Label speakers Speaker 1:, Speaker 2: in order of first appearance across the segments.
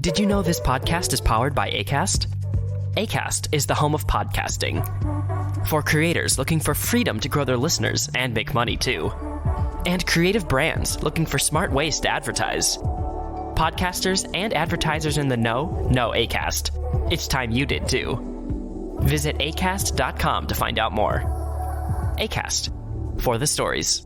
Speaker 1: Did you know this podcast is powered by Acast? Acast is the home of podcasting. For creators looking for freedom to grow their listeners and make money too. And creative brands looking for smart ways to advertise. Podcasters and advertisers in the know Acast. It's time you did too. Visit acast.com to find out more. Acast, for the stories.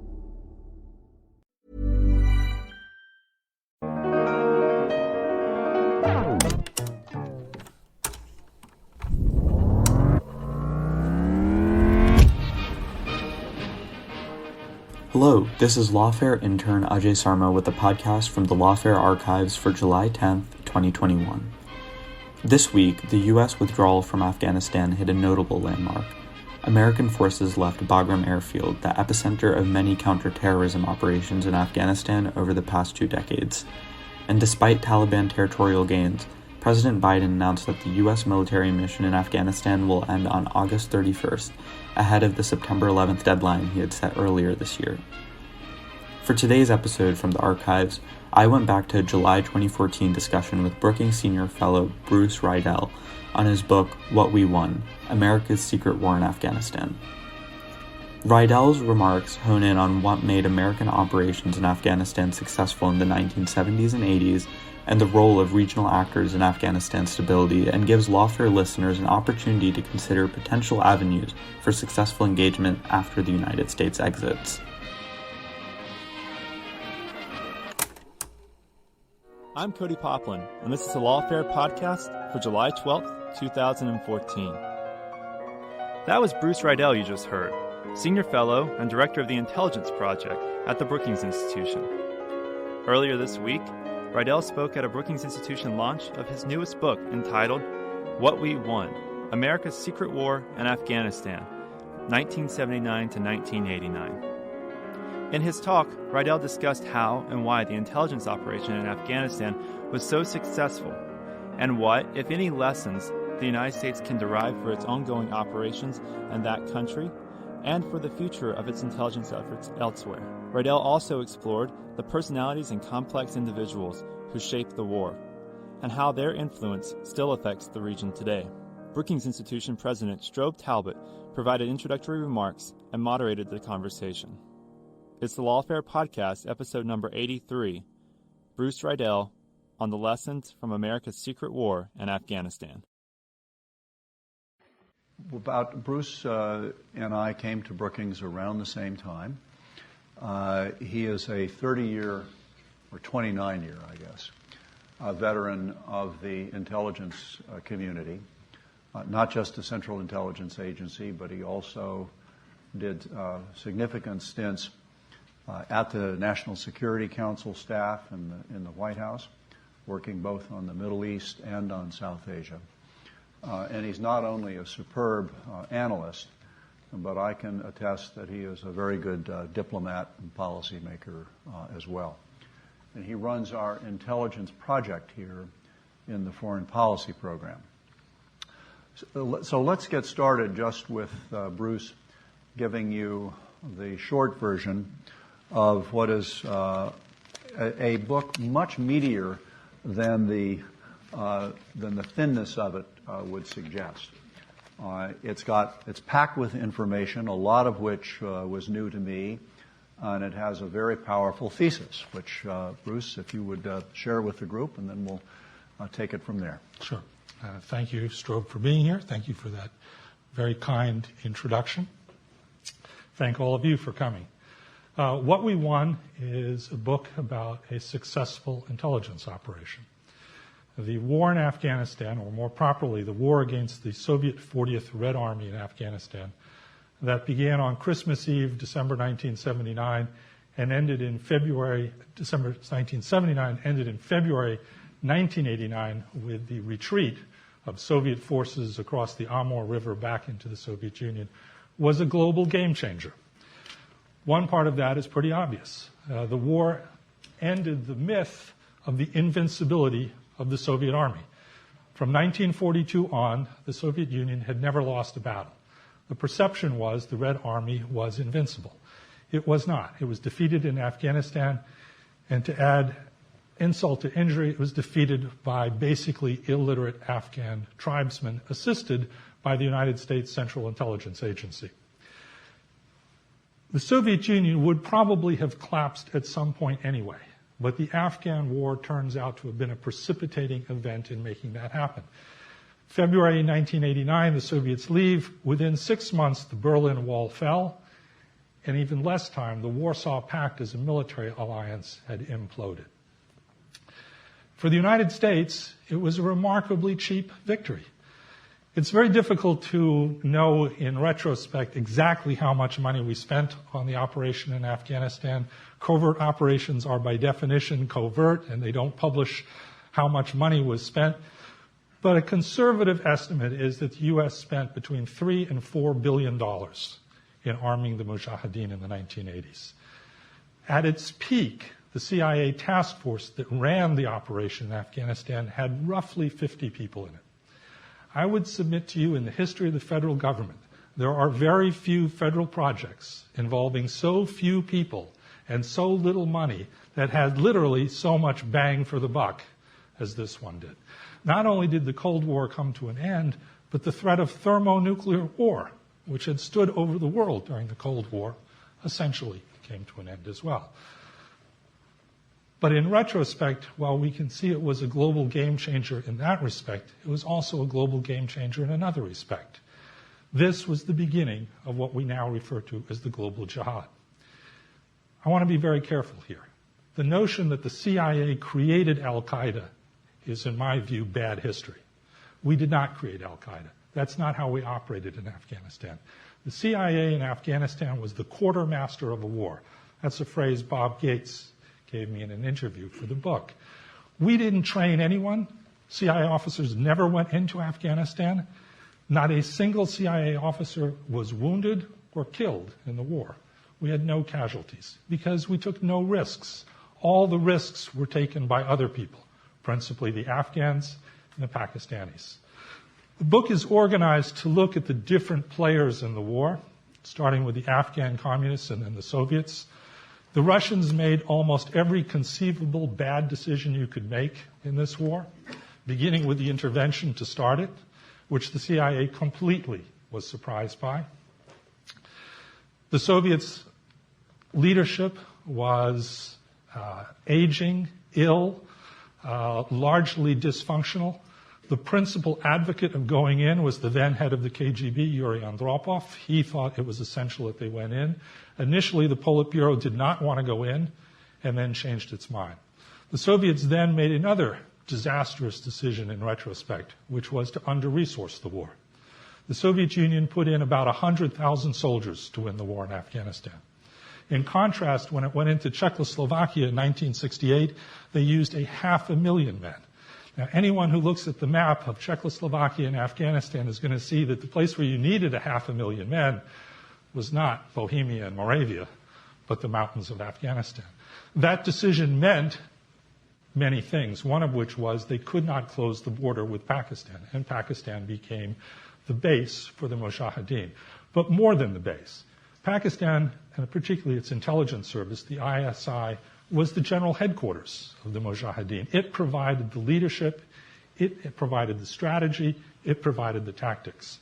Speaker 2: Hello, this is Lawfare intern Ajay Sarma with the podcast from the Lawfare archives for July 10th, 2021. This week, the U.S. withdrawal from Afghanistan hit a notable landmark. American forces left Bagram Airfield, the epicenter of many counterterrorism operations in Afghanistan over the past 2 decades. And despite Taliban territorial gains, President Biden announced that the U.S. military mission in Afghanistan will end on August 31st, ahead of the September 11th deadline he had set earlier this year. For today's episode from the archives, I went back to a July 2014 discussion with Brookings Senior Fellow Bruce Riedel on his book, What We Won: America's Secret War in Afghanistan. Riedel's remarks hone in on what made American operations in Afghanistan successful in the 1970s and 80s and the role of regional actors in Afghanistan's stability, and gives Lawfare listeners an opportunity to consider potential avenues for successful engagement after the United States exits.
Speaker 3: I'm Cody Poplin, and this is the Lawfare podcast for July 12th, 2014. That was Bruce Riedel you just heard, Senior Fellow and Director of the Intelligence Project at the Brookings Institution. Earlier this week, Riedel spoke at a Brookings Institution launch of his newest book entitled What We Won: America's Secret War in Afghanistan, 1979 to 1989. In his talk, Riedel discussed how and why the intelligence operation in Afghanistan was so successful, and what, if any, lessons the United States can derive for its ongoing operations in that country and for the future of its intelligence efforts elsewhere. Riedel also explored the personalities and complex individuals who shaped the war, and how their influence still affects the region today. Brookings Institution President Strobe Talbott provided introductory remarks and moderated the conversation. It's the Lawfare Podcast, episode number 83, Bruce Riedel on the lessons from America's secret war in Afghanistan.
Speaker 4: Bruce and I came to Brookings around the same time. He is a 30-year, or 29-year, I guess, veteran of the intelligence community, not just the Central Intelligence Agency, but he also did significant stints at the National Security Council staff in the White House, working both on the Middle East and on South Asia. And he's not only a superb analyst, but I can attest that he is a very good diplomat and policymaker as well. And he runs our intelligence project here in the foreign policy program. So let's get started just with Bruce giving you the short version of what is a book much meatier than the thinness of it would suggest. It's packed with information, a lot of which was new to me, and it has a very powerful thesis, which, Bruce, if you would share with the group, and then we'll take it from there.
Speaker 5: Sure. Thank you, Strobe, for being here. Thank you for that very kind introduction. Thank all of you for coming. What We Won is a book about a successful intelligence operation. The war in Afghanistan, or more properly, the war against the Soviet 40th Red Army in Afghanistan, that began on Christmas Eve, December 1979, and ended in December 1979, ended in February 1989 with the retreat of Soviet forces across the Amur River back into the Soviet Union, was a global game changer. One part of that is pretty obvious. The war ended the myth of the invincibility of the Soviet Army. From 1942 on, the Soviet Union had never lost a battle. The perception was the Red Army was invincible. It was not. It was defeated in Afghanistan, and to add insult to injury, it was defeated by basically illiterate Afghan tribesmen assisted by the United States Central Intelligence Agency. The Soviet Union would probably have collapsed at some point anyway, but the Afghan war turns out to have been a precipitating event in making that happen. February 1989, the Soviets leave. Within 6 months, the Berlin Wall fell, and even less time, the Warsaw Pact as a military alliance had imploded. For the United States, it was a remarkably cheap victory. It's very difficult to know in retrospect exactly how much money we spent on the operation in Afghanistan. Covert operations are by definition covert, and they don't publish how much money was spent. But a conservative estimate is that the U.S. spent between $3 and $4 billion in arming the Mujahideen in the 1980s. At its peak, the CIA task force that ran the operation in Afghanistan had roughly 50 people in it. I would submit to you in the history of the federal government, there are very few federal projects involving so few people and so little money that had literally so much bang for the buck as this one did. Not only did the Cold War come to an end, but the threat of thermonuclear war, which had stood over the world during the Cold War, essentially came to an end as well. But in retrospect, while we can see it was a global game changer in that respect, it was also a global game changer in another respect. This was the beginning of what we now refer to as the global jihad. I want to be very careful here. The notion that the CIA created al-Qaeda is, in my view, bad history. We did not create al-Qaeda. That's not how we operated in Afghanistan. The CIA in Afghanistan was the quartermaster of a war. That's a phrase Bob Gates gave me in an interview for the book. We didn't train anyone. CIA officers never went into Afghanistan. Not a single CIA officer was wounded or killed in the war. We had no casualties because we took no risks. All the risks were taken by other people, principally the Afghans and the Pakistanis. The book is organized to look at the different players in the war, starting with the Afghan communists and then the Soviets. The Russians made almost every conceivable bad decision you could make in this war, beginning with the intervention to start it, which the CIA completely was surprised by. The Soviets' leadership was aging, ill, largely dysfunctional. The principal advocate of going in was the then head of the KGB, Yuri Andropov. He thought it was essential that they went in. Initially, the Politburo did not want to go in and then changed its mind. The Soviets then made another disastrous decision in retrospect, which was to under-resource the war. The Soviet Union put in about 100,000 soldiers to win the war in Afghanistan. In contrast, when it went into Czechoslovakia in 1968, they used 500,000 men. Now, anyone who looks at the map of Czechoslovakia and Afghanistan is going to see that the place where you needed 500,000 men was not Bohemia and Moravia, but the mountains of Afghanistan. That decision meant many things, one of which was they could not close the border with Pakistan, and Pakistan became the base for the Mujahideen. But more than the base, Pakistan, and particularly its intelligence service, the ISI, was the general headquarters of the Mujahideen. It provided the leadership, it provided the strategy, it provided the tactics.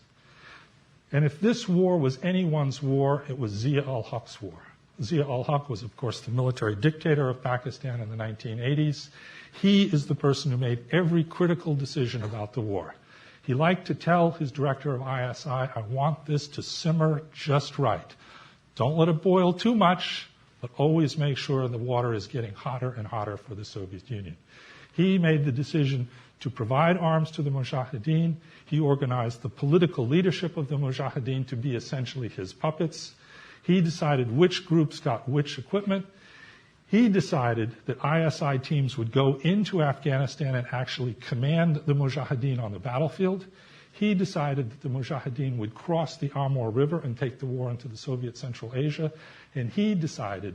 Speaker 5: And if this war was anyone's war, it was Zia-ul-Haq's war. Zia-ul-Haq was, of course, the military dictator of Pakistan in the 1980s. He is the person who made every critical decision about the war. He liked to tell his director of ISI, I want this to simmer just right. Don't let it boil too much, but always make sure the water is getting hotter and hotter for the Soviet Union. He made the decision to provide arms to the Mujahideen. He organized the political leadership of the Mujahideen to be essentially his puppets. He decided which groups got which equipment. He decided that ISI teams would go into Afghanistan and actually command the Mujahideen on the battlefield. He decided that the Mujahideen would cross the Amur River and take the war into the Soviet Central Asia. And he decided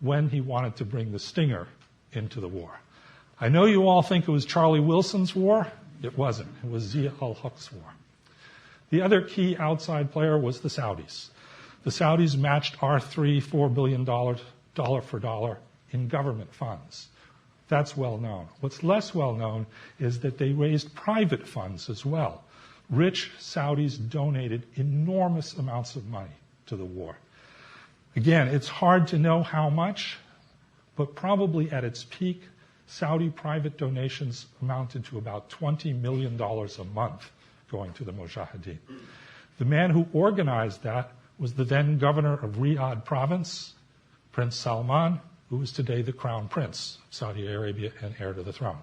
Speaker 5: when he wanted to bring the Stinger into the war. I know you all think it was Charlie Wilson's war. It wasn't. It was Zia-ul-Haq's war. The other key outside player was the Saudis. The Saudis matched our $4 billion dollar for dollar in government funds. That's well known. What's less well known is that they raised private funds as well. Rich Saudis donated enormous amounts of money to the war. Again, it's hard to know how much, but probably at its peak, Saudi private donations amounted to about $20 million a month going to the Mujahideen. The man who organized that was the then governor of Riyadh province, Prince Salman, who is today the crown prince of Saudi Arabia and heir to the throne.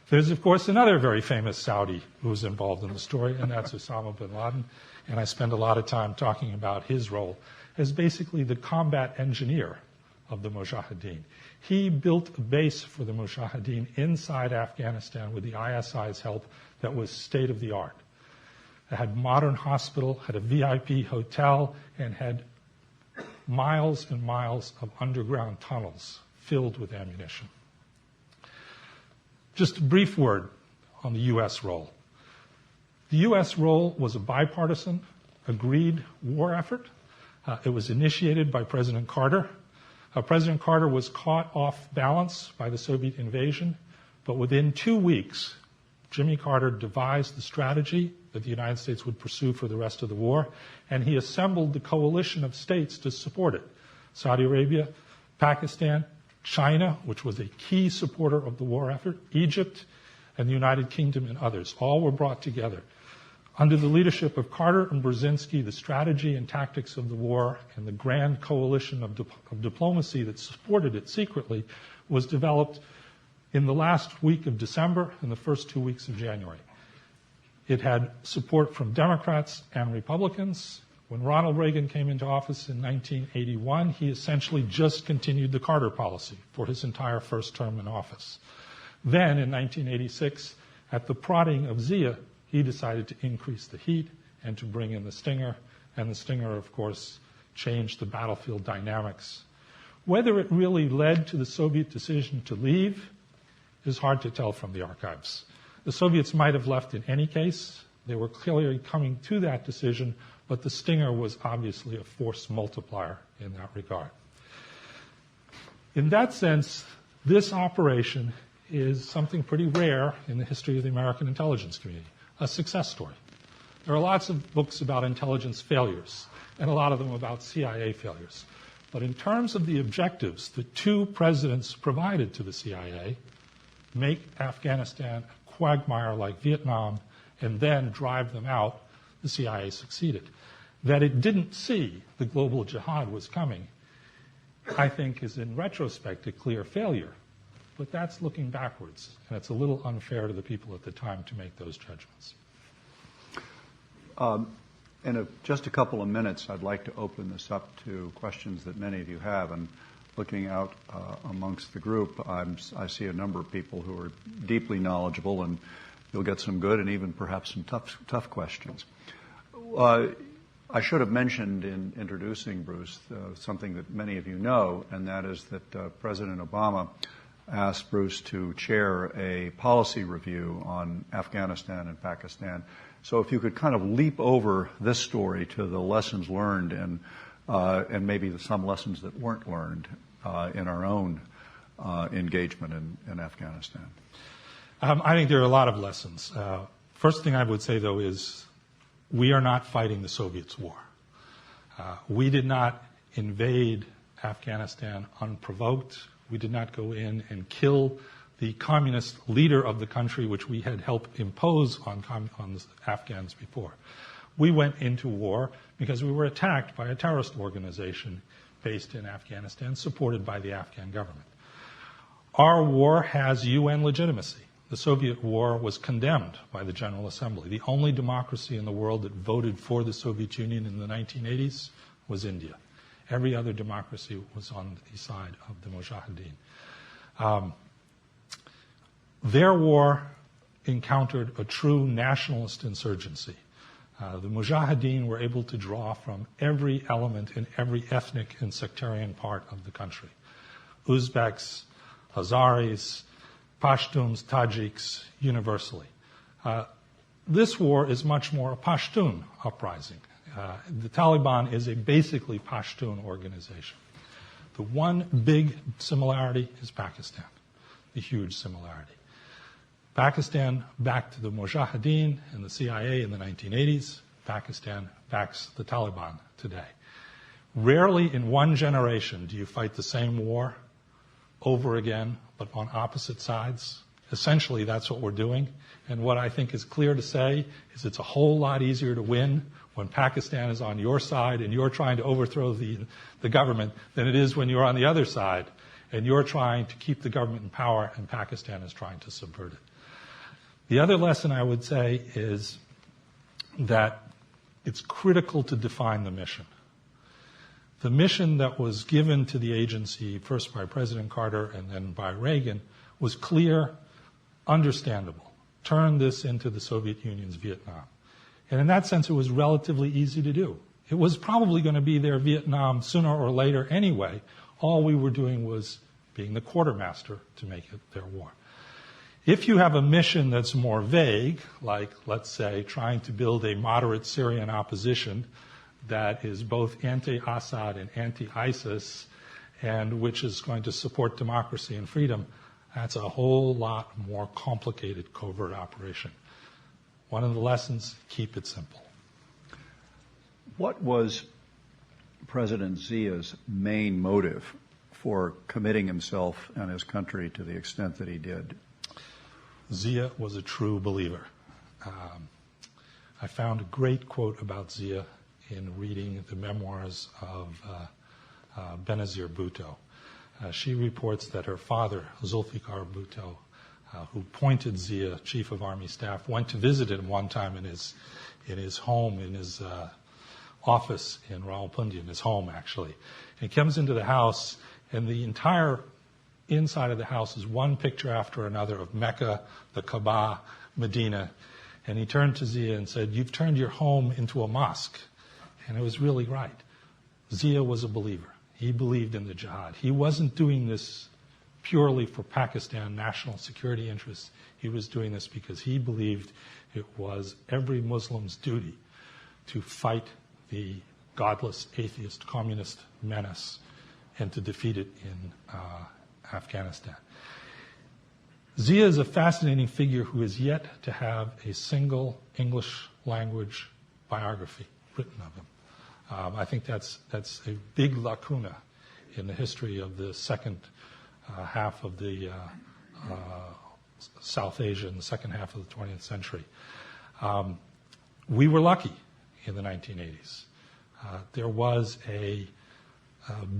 Speaker 5: There's, of course, another very famous Saudi who's involved in the story, and that's Osama bin Laden. And I spend a lot of time talking about his role as basically the combat engineer of the Mujahideen. He built a base for the Mujahideen inside Afghanistan with the ISI's help that was state-of-the-art. It had modern hospital, had a VIP hotel, and had miles and miles of underground tunnels filled with ammunition. Just a brief word on the U.S. role. The U.S. role was a bipartisan, agreed war effort. It was initiated by President Carter. President Carter was caught off balance by the Soviet invasion, but within 2 weeks, Jimmy Carter devised the strategy that the United States would pursue for the rest of the war, and he assembled the coalition of states to support it. Saudi Arabia, Pakistan, China, which was a key supporter of the war effort, Egypt, and the United Kingdom and others. All were brought together. Under the leadership of Carter and Brzezinski, the strategy and tactics of the war and the grand coalition of diplomacy that supported it secretly was developed in the last week of December and the first 2 weeks of January. It had support from Democrats and Republicans. When Ronald Reagan came into office in 1981, he essentially just continued the Carter policy for his entire first term in office. Then, in 1986, at the prodding of Zia, he decided to increase the heat and to bring in the Stinger, and the Stinger, of course, changed the battlefield dynamics. Whether it really led to the Soviet decision to leave is hard to tell from the archives. The Soviets might have left in any case. They were clearly coming to that decision, but the Stinger was obviously a force multiplier in that regard. In that sense, this operation is something pretty rare in the history of the American intelligence community, a success story. There are lots of books about intelligence failures, and a lot of them about CIA failures. But in terms of the objectives the two presidents provided to the CIA, make Afghanistan a quagmire like Vietnam, and then drive them out, the CIA succeeded. That it didn't see the global jihad was coming, I think, is in retrospect a clear failure. But that's looking backwards, and it's a little unfair to the people at the time to make those judgments.
Speaker 4: In just a couple of minutes, I'd like to open this up to questions that many of you have. And looking out amongst the group, I see a number of people who are deeply knowledgeable, and you'll get some good and even perhaps some tough questions. I should have mentioned in introducing Bruce something that many of you know, and that is that President Obama asked Bruce to chair a policy review on Afghanistan and Pakistan. So if you could kind of leap over this story to the lessons learned and maybe some lessons that weren't learned in our own engagement in Afghanistan.
Speaker 5: I think there are a lot of lessons. First thing I would say, though, is we are not fighting the Soviets' war. We did not invade Afghanistan unprovoked. We did not go in and kill the communist leader of the country, which we had helped impose on the Afghans before. We went into war because we were attacked by a terrorist organization based in Afghanistan, supported by the Afghan government. Our war has UN legitimacy. The Soviet war was condemned by the General Assembly. The only democracy in the world that voted for the Soviet Union in the 1980s was India. Every other democracy was on the side of the Mujahideen. Their war encountered a true nationalist insurgency. The Mujahideen were able to draw from every element in every ethnic and sectarian part of the country. Uzbeks, Hazaris, Pashtuns, Tajiks, universally. This war is much more a Pashtun uprising. The Taliban is a basically Pashtun organization. The one big similarity is Pakistan. the huge similarity. Pakistan backed the Mujahideen and the CIA in the 1980s. Pakistan backs the Taliban today. Rarely in one generation do you fight the same war over again, but on opposite sides. Essentially, that's what we're doing. And what I think is clear to say is it's a whole lot easier to win when Pakistan is on your side and you're trying to overthrow the government than it is when you're on the other side and you're trying to keep the government in power and Pakistan is trying to subvert it. The other lesson I would say is that it's critical to define the mission. The mission that was given to the agency, first by President Carter and then by Reagan, was clear, understandable. Turn this into the Soviet Union's Vietnam. And in that sense, it was relatively easy to do. It was probably going to be their Vietnam sooner or later anyway. All we were doing was being the quartermaster to make it their war. If you have a mission that's more vague, like, let's say, trying to build a moderate Syrian opposition that is both anti-Assad and anti-ISIS, and which is going to support democracy and freedom, that's a whole lot more complicated covert operation. One of the lessons, keep it simple.
Speaker 4: What was President Zia's main motive for committing himself and his country to the extent that he did?
Speaker 5: Zia was a true believer. I found a great quote about Zia in reading the memoirs of Benazir Bhutto. She reports that her father, Zulfikar Bhutto, who appointed Zia chief of army staff, went to visit him one time in his home, in his office in Rawalpindi, in his home actually. And he comes into the house, and the entire inside of the house is one picture after another of Mecca, the Kaaba, Medina. And he turned to Zia and said, "You've turned your home into a mosque." And it was really right. Zia was a believer. He believed in the jihad. He wasn't doing this purely for Pakistan national security interests. He was doing this because he believed it was every Muslim's duty to fight the godless, atheist, communist menace and to defeat it in Afghanistan. Zia is a fascinating figure who is yet to have a single English language biography written of him. I think that's a big lacuna in the history of the second half of the South Asia in the second half of the 20th century. We were lucky in the 1980s. There was a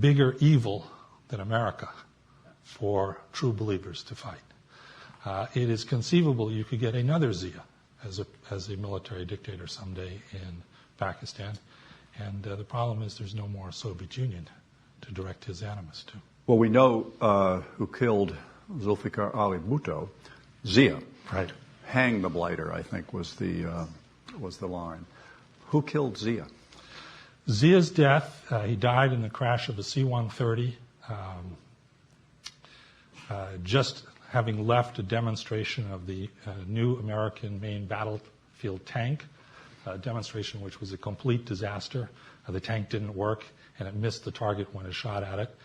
Speaker 5: bigger evil than America for true believers to fight. It is conceivable you could get another Zia as a military dictator someday in Pakistan. And the problem is there's no more Soviet Union to direct his animus to.
Speaker 4: Well, we know who killed Zulfikar Ali Bhutto, Zia.
Speaker 5: Right.
Speaker 4: Hang the blighter, I think, was the line. Who killed Zia?
Speaker 5: Zia's death, he died in the crash of a C-130, just having left a demonstration of the new American main battlefield tank, a demonstration which was a complete disaster. The tank didn't work, and it missed the target when it shot at it.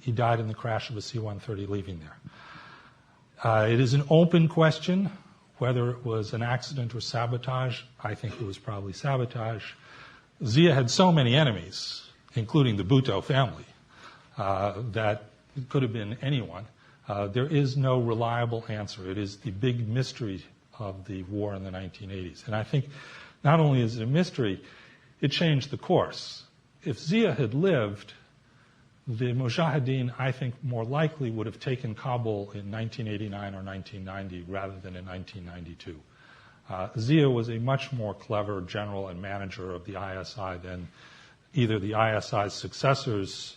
Speaker 5: He died in the crash of a C-130 leaving there. It is an open question whether it was an accident or sabotage. I think it was probably sabotage. Zia had so many enemies, including the Bhutto family, that it could have been anyone. There is no reliable answer. It is the big mystery of the war in the 1980s. And I think not only is it a mystery, it changed the course. If Zia had lived, the Mujahideen, I think, more likely would have taken Kabul in 1989 or 1990 rather than in 1992. Zia was a much more clever general and manager of the ISI than either the ISI's successors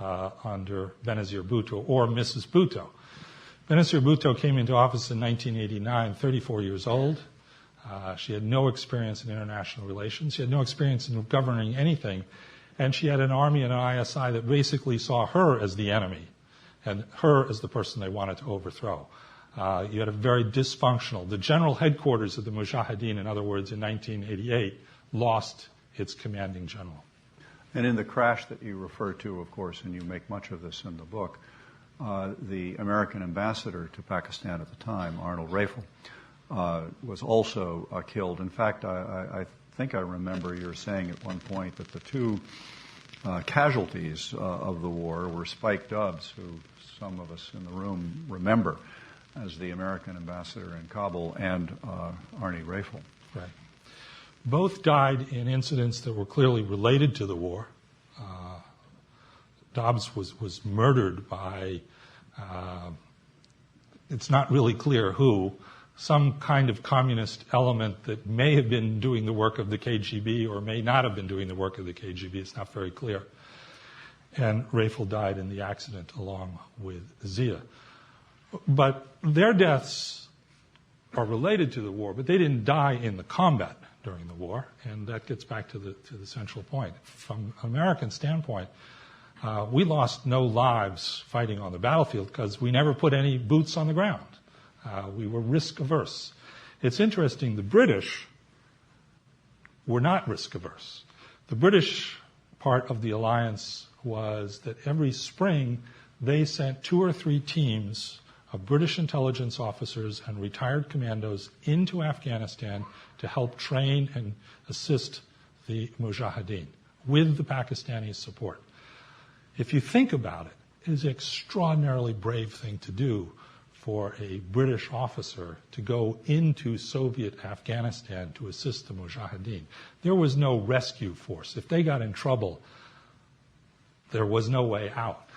Speaker 5: under Benazir Bhutto or Mrs. Bhutto. Benazir Bhutto came into office in 1989, 34 years old. She had no experience in international relations. She had no experience in governing anything. And she had an army and an ISI that basically saw her as the enemy and her as the person they wanted to overthrow. You had a very dysfunctional, the general headquarters of the Mujahideen, in other words, in 1988, lost its commanding general.
Speaker 4: And in the crash that you refer to, of course, and you make much of this in the book, the American ambassador to Pakistan at the time, Arnold Riedel, was also killed. In fact, I think I remember you saying at one point that the two casualties of the war were Spike Dubs, who some of us in the room remember as the American ambassador in Kabul, and Arnie Riedel.
Speaker 5: Right. Both died in incidents that were clearly related to the war. Dobbs was murdered by, it's not really clear who, some kind of communist element that may have been doing the work of the KGB or may not have been doing the work of the KGB. It's not very clear. And Riedel died in the accident along with Zia. But their deaths are related to the war, but they didn't die in the combat during the war, and that gets back to the central point. From an American standpoint, we lost no lives fighting on the battlefield because we never put any boots on the ground. We were risk averse. It's interesting, the British were not risk averse. The British part of the alliance was that every spring they sent 2 or 3 teams of British intelligence officers and retired commandos into Afghanistan to help train and assist the Mujahideen with the Pakistani support. If you think about it, it is an extraordinarily brave thing to do for a British officer to go into Soviet Afghanistan to assist the Mujahideen. There was no rescue force. If they got in trouble, there was no way out.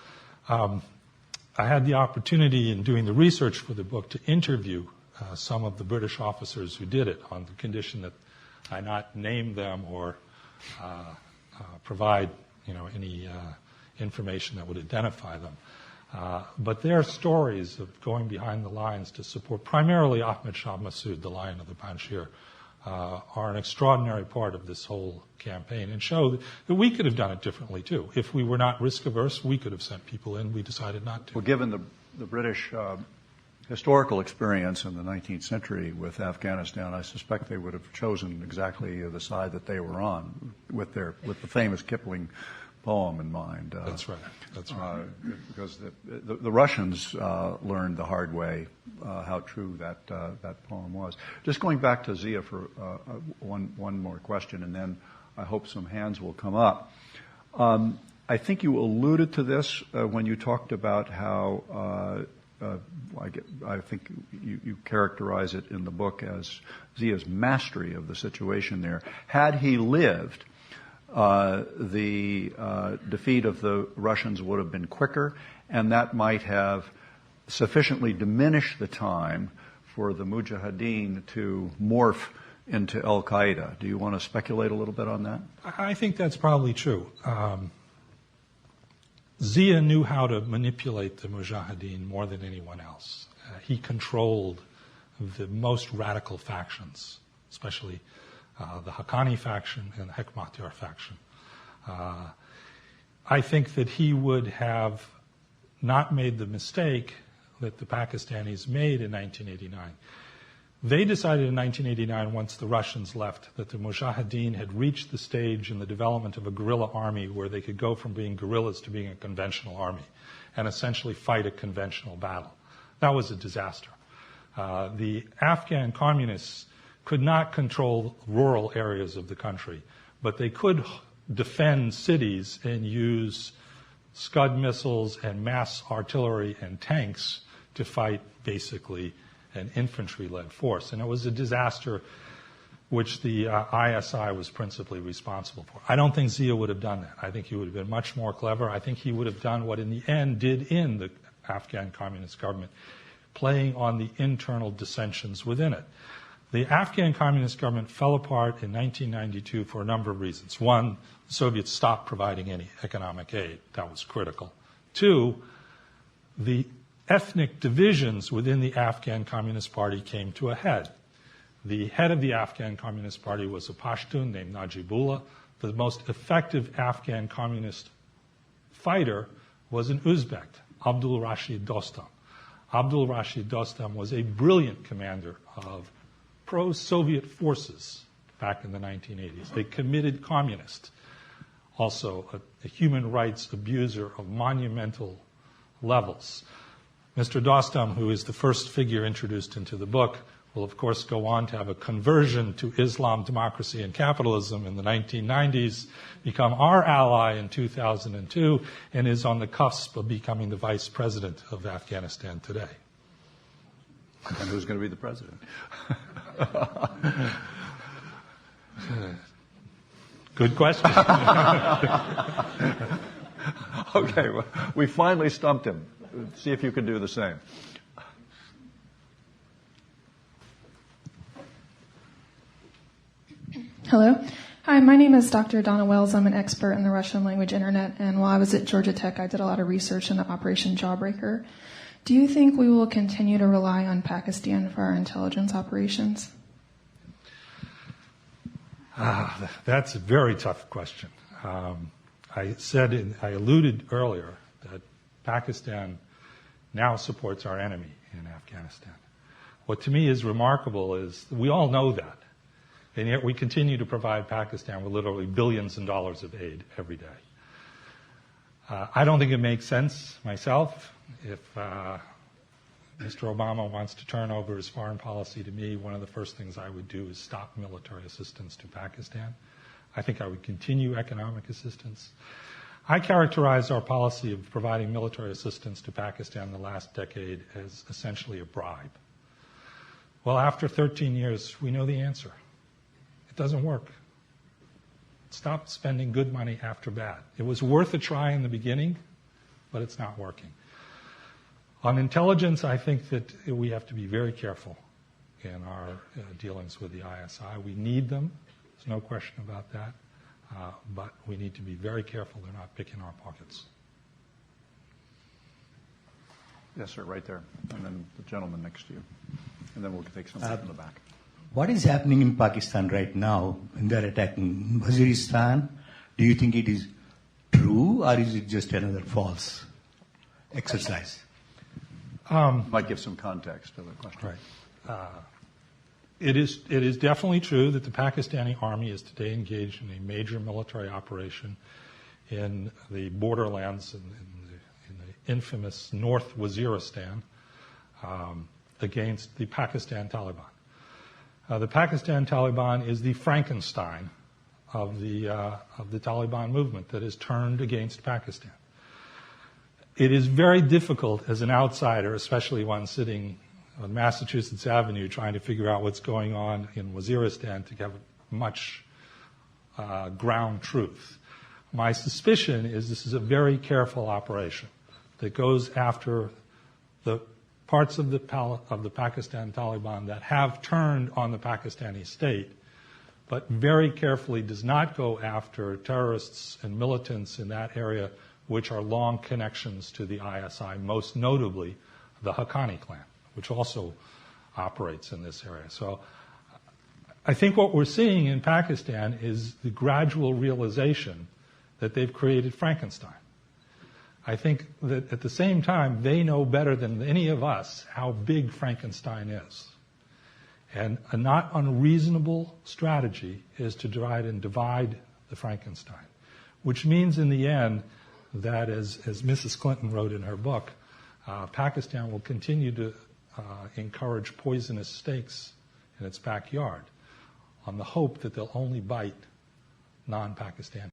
Speaker 5: I had the opportunity in doing the research for the book to interview some of the British officers who did it on the condition that I not name them or provide any information that would identify them. But their stories of going behind the lines to support primarily Ahmed Shah Massoud, the Lion of the Panjshir, are an extraordinary part of this whole campaign and show that we could have done it differently too. If we were not risk averse, we could have sent people in. We decided not to.
Speaker 4: Well, given the British historical experience in the 19th century with Afghanistan, I suspect they would have chosen exactly the side that they were on with the famous Kipling poem in mind.
Speaker 5: That's right. That's right.
Speaker 4: Because the Russians learned the hard way how true that poem was. Just going back to Zia for one more question, and then I hope some hands will come up. I think you alluded to this when you talked about how I think you characterize it in the book as Zia's mastery of the situation there. Had he lived, the defeat of the Russians would have been quicker, and that might have sufficiently diminished the time for the Mujahideen to morph into Al-Qaeda. Do you want to speculate a little bit on that?
Speaker 5: I think that's probably true. Zia knew how to manipulate the Mujahideen more than anyone else. He controlled the most radical factions, especially the Haqqani faction and the Hekmatyar faction. I think that he would have not made the mistake that the Pakistanis made in 1989. They decided in 1989, once the Russians left, that the Mujahideen had reached the stage in the development of a guerrilla army where they could go from being guerrillas to being a conventional army and essentially fight a conventional battle. That was a disaster. The Afghan communists could not control rural areas of the country, but they could defend cities and use Scud missiles and mass artillery and tanks to fight basically an infantry-led force. And it was a disaster which the ISI was principally responsible for. I don't think Zia would have done that. I think he would have been much more clever. I think he would have done what in the end did in the Afghan communist government, playing on the internal dissensions within it. The Afghan communist government fell apart in 1992 for a number of reasons. One, the Soviets stopped providing any economic aid. That was critical. Two, the ethnic divisions within the Afghan Communist Party came to a head. The head of the Afghan Communist Party was a Pashtun named Najibullah. The most effective Afghan communist fighter was an Uzbek, Abdul Rashid Dostum. Abdul Rashid Dostum was a brilliant commander of pro-Soviet forces back in the 1980s, a committed communist, also a human rights abuser of monumental levels. Mr. Dostum, who is the first figure introduced into the book, will of course go on to have a conversion to Islam, democracy, and capitalism in the 1990s, become our ally in 2002, and is on the cusp of becoming the vice president of Afghanistan today.
Speaker 4: And who's going to be the president?
Speaker 5: Good question.
Speaker 4: Okay, well, we finally stumped him. See if you can do the same.
Speaker 6: Hello. Hi, my name is Dr. Donna Wells. I'm an expert in the Russian language internet, and while I was at Georgia Tech, I did a lot of research into Operation Jawbreaker. Do you think we will continue to rely on Pakistan for our intelligence operations?
Speaker 5: That's a very tough question. I alluded earlier that Pakistan now supports our enemy in Afghanistan. What to me is remarkable is we all know that, and yet we continue to provide Pakistan with literally billions of dollars of aid every day. I don't think it makes sense myself. If Mr. Obama wants to turn over his foreign policy to me, one of the first things I would do is stop military assistance to Pakistan. I think I would continue economic assistance. I characterize our policy of providing military assistance to Pakistan the last decade as essentially a bribe. Well, after 13 years, we know the answer. It doesn't work. Stop spending good money after bad. It was worth a try in the beginning, but it's not working. On intelligence, I think that we have to be very careful in our dealings with the ISI. We need them. There's no question about that. But we need to be very careful they're not picking our pockets.
Speaker 4: Yes, sir, right there. And then the gentleman next to you. And then we'll take something from the back.
Speaker 7: What is happening in Pakistan right now when they're attacking Waziristan? Do you think it is true or is it just another false exercise?
Speaker 4: Might give some context to the question.
Speaker 5: Right. It is definitely true that the Pakistani army is today engaged in a major military operation in the borderlands in the infamous North Waziristan against the Pakistan Taliban. The Pakistan Taliban is the Frankenstein of the Taliban movement that is turned against Pakistan. It is very difficult as an outsider, especially one sitting on Massachusetts Avenue trying to figure out what's going on in Waziristan, to have much ground truth. My suspicion is this is a very careful operation that goes after the parts of the Pakistan Taliban that have turned on the Pakistani state, but very carefully does not go after terrorists and militants in that area which are long connections to the ISI, most notably the Haqqani clan, which also operates in this area. So I think what we're seeing in Pakistan is the gradual realization that they've created Frankenstein. I think that at the same time, they know better than any of us how big Frankenstein is. And a not unreasonable strategy is to try and divide the Frankenstein, which means in the end that, as Mrs. Clinton wrote in her book, Pakistan will continue to encourage poisonous snakes in its backyard on the hope that they'll only bite non-Pakistan.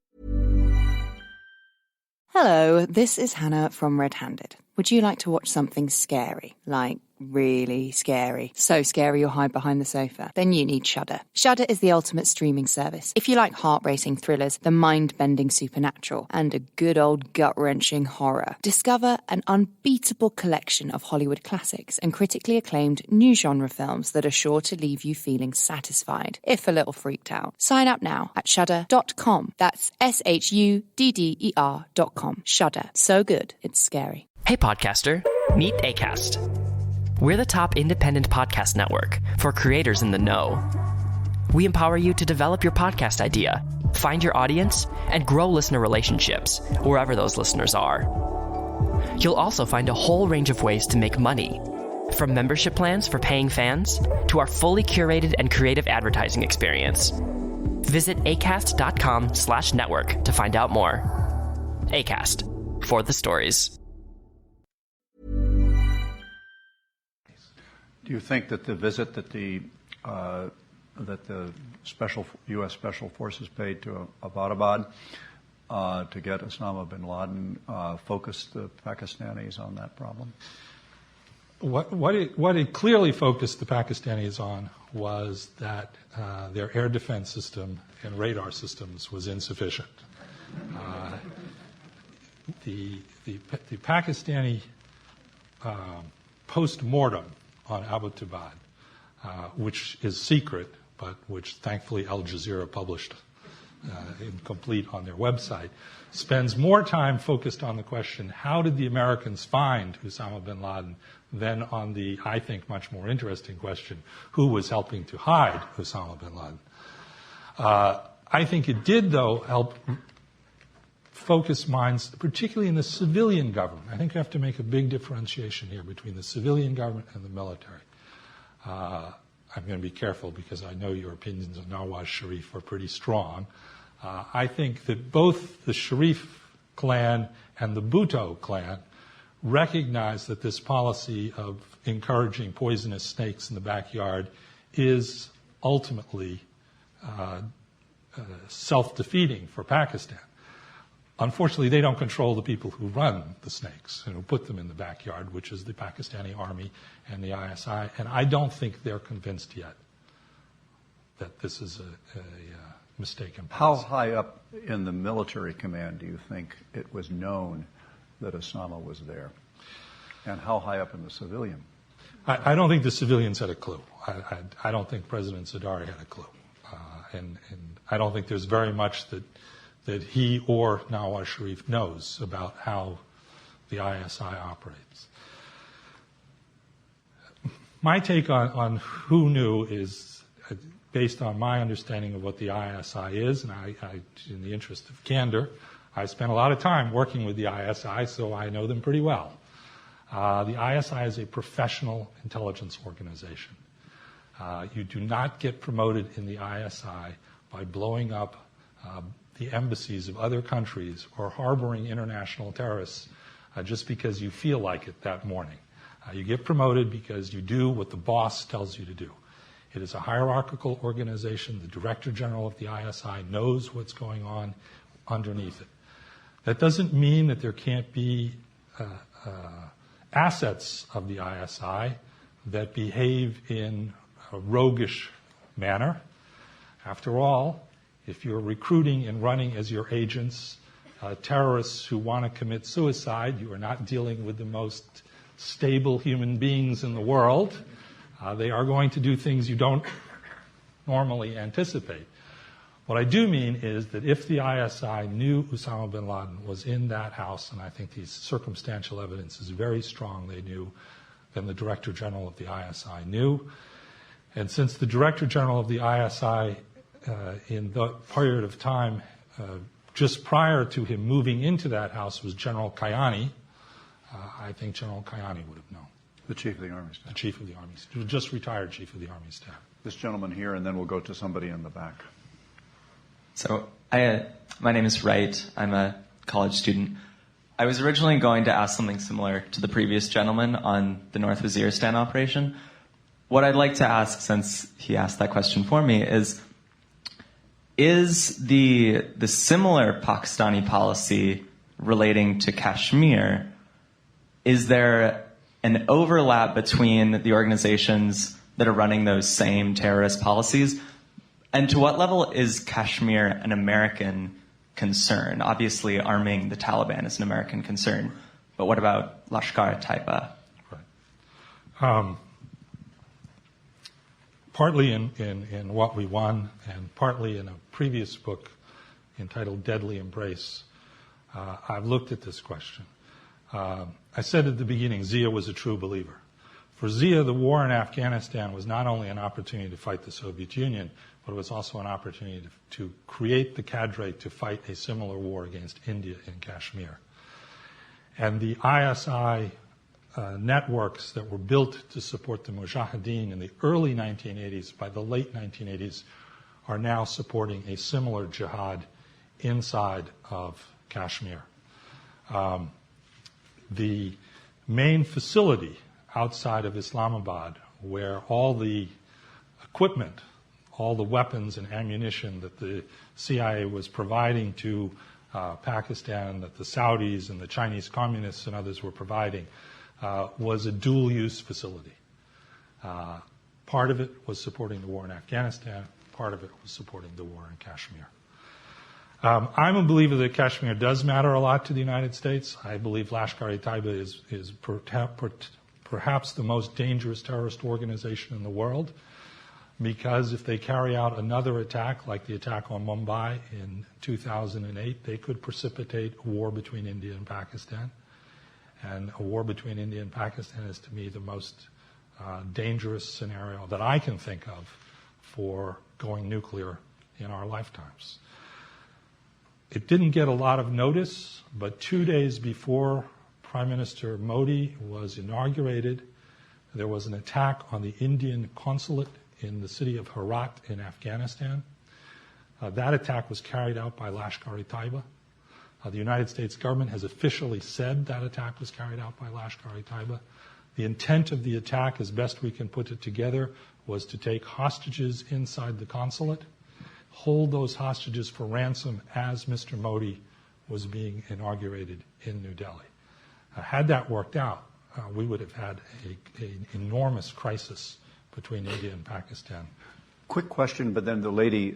Speaker 8: Hello, this is Hannah from Red Handed. Would you like to watch something scary? Like really scary? So scary you'll hide behind the sofa? Then you need Shudder. Shudder is the ultimate streaming service. If you like heart-racing thrillers, the mind-bending supernatural, and a good old gut-wrenching horror, discover an unbeatable collection of Hollywood classics and critically acclaimed new genre films that are sure to leave you feeling satisfied, if a little freaked out. Sign up now at shudder.com. That's shudder.com. Shudder. So good, it's scary.
Speaker 1: Hey podcaster, meet Acast. We're the top independent podcast network for creators in the know. We empower you to develop your podcast idea, find your audience, and grow listener relationships wherever those listeners are. You'll also find a whole range of ways to make money, from membership plans for paying fans to our fully curated and creative advertising experience. Visit acast.com/network to find out more. Acast, for the stories.
Speaker 4: Do you think that the visit that the U.S. Special Forces paid to Abbottabad to get Osama bin Laden focused the Pakistanis on that problem?
Speaker 5: What it clearly focused the Pakistanis on was that their air defense system and radar systems was insufficient. The Pakistani post-mortem on Abbottabad, which is secret, but which thankfully Al Jazeera published incomplete on their website, spends more time focused on the question, how did the Americans find Osama bin Laden, than on the, I think, much more interesting question, who was helping to hide Osama bin Laden. I think it did, though, help focus minds, particularly in the civilian government. I think you have to make a big differentiation here between the civilian government and the military. I'm going to be careful because I know your opinions on Nawaz Sharif are pretty strong. I think that both the Sharif clan and the Bhutto clan recognize that this policy of encouraging poisonous snakes in the backyard is ultimately self-defeating for Pakistan. Unfortunately, they don't control the people who run the snakes and who put them in the backyard, which is the Pakistani army and the ISI, and I don't think they're convinced yet that this is a mistaken policy.
Speaker 4: How high up in the military command do you think it was known that Osama was there? And how high up in the civilian?
Speaker 5: I don't think the civilians had a clue. I don't think President Zardari had a clue. And I don't think there's very much that he or Nawaz Sharif knows about how the ISI operates. My take on who knew is based on my understanding of what the ISI is, and I in the interest of candor, I spent a lot of time working with the ISI, so I know them pretty well. The ISI is a professional intelligence organization. You do not get promoted in the ISI by blowing up the embassies of other countries or harboring international terrorists just because you feel like it that morning. You get promoted because you do what the boss tells you to do. It is a hierarchical organization. The Director General of the ISI knows what's going on underneath it. That doesn't mean that there can't be assets of the ISI that behave in a roguish manner. After all, if you're recruiting and running as your agents terrorists who want to commit suicide, you are not dealing with the most stable human beings in the world. They are going to do things you don't normally anticipate. What I do mean is that if the ISI knew Osama bin Laden was in that house, and I think the circumstantial evidence is very strong they knew, then the Director General of the ISI knew. And since the Director General of the ISI in the period of time just prior to him moving into that house was General Kayani, I think General Kayani would have known.
Speaker 4: The Chief of the Army Staff.
Speaker 5: The Chief of the Army Staff. Just retired Chief of the Army Staff.
Speaker 4: This gentleman here, and then we'll go to somebody in the back.
Speaker 9: So, my name is Wright. I'm a college student. I was originally going to ask something similar to the previous gentleman on the North Waziristan operation. What I'd like to ask, since he asked that question for me, is the similar Pakistani policy relating to Kashmir, is there an overlap between the organizations that are running those same terrorist policies? And to what level is Kashmir an American concern? Obviously, arming the Taliban is an American concern. But what about Lashkar-e-Taiba?
Speaker 5: Right. Partly in What We Won, and partly in a previous book entitled Deadly Embrace, I've looked at this question. I said at the beginning, Zia was a true believer. For Zia, the war in Afghanistan was not only an opportunity to fight the Soviet Union, but it was also an opportunity to create the cadre to fight a similar war against India in Kashmir. And the ISI networks that were built to support the Mujahideen in the early 1980s, by the late 1980s, are now supporting a similar jihad inside of Kashmir. The main facility outside of Islamabad, where all the equipment, all the weapons and ammunition that the CIA was providing to Pakistan, that the Saudis and the Chinese communists and others were providing, was a dual-use facility. Part of it was supporting the war in Afghanistan. Part of it was supporting the war in Kashmir. I'm a believer that Kashmir does matter a lot to the United States. I believe Lashkar-e-Taiba is perhaps the most dangerous terrorist organization in the world, because if they carry out another attack like the attack on Mumbai in 2008, they could precipitate a war between India and Pakistan. And a war between India and Pakistan is, to me, the most dangerous scenario that I can think of for going nuclear in our lifetimes. It didn't get a lot of notice, but 2 days before Prime Minister Modi was inaugurated, there was an attack on the Indian consulate in the city of Herat in Afghanistan. That attack was carried out by Lashkar-e-Taiba. The United States government has officially said that attack was carried out by Lashkar-e-Taiba. The intent of the attack, as best we can put it together, was to take hostages inside the consulate, hold those hostages for ransom as Mr. Modi was being inaugurated in New Delhi. Had that worked out, we would have had an enormous crisis between India and Pakistan.
Speaker 4: Quick question, but then the lady,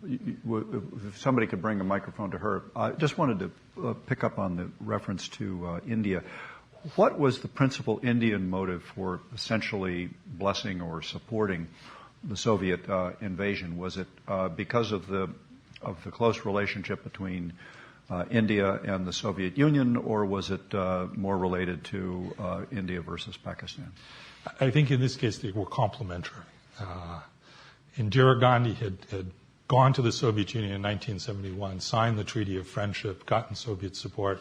Speaker 4: if somebody could bring a microphone to her. I just wanted to pick up on the reference to India. What was the principal Indian motive for essentially blessing or supporting the Soviet invasion? Was it because of the close relationship between India and the Soviet Union, or was it more related to India versus Pakistan?
Speaker 5: I think in this case they were complementary. Indira Gandhi had gone to the Soviet Union in 1971, signed the Treaty of Friendship, gotten Soviet support.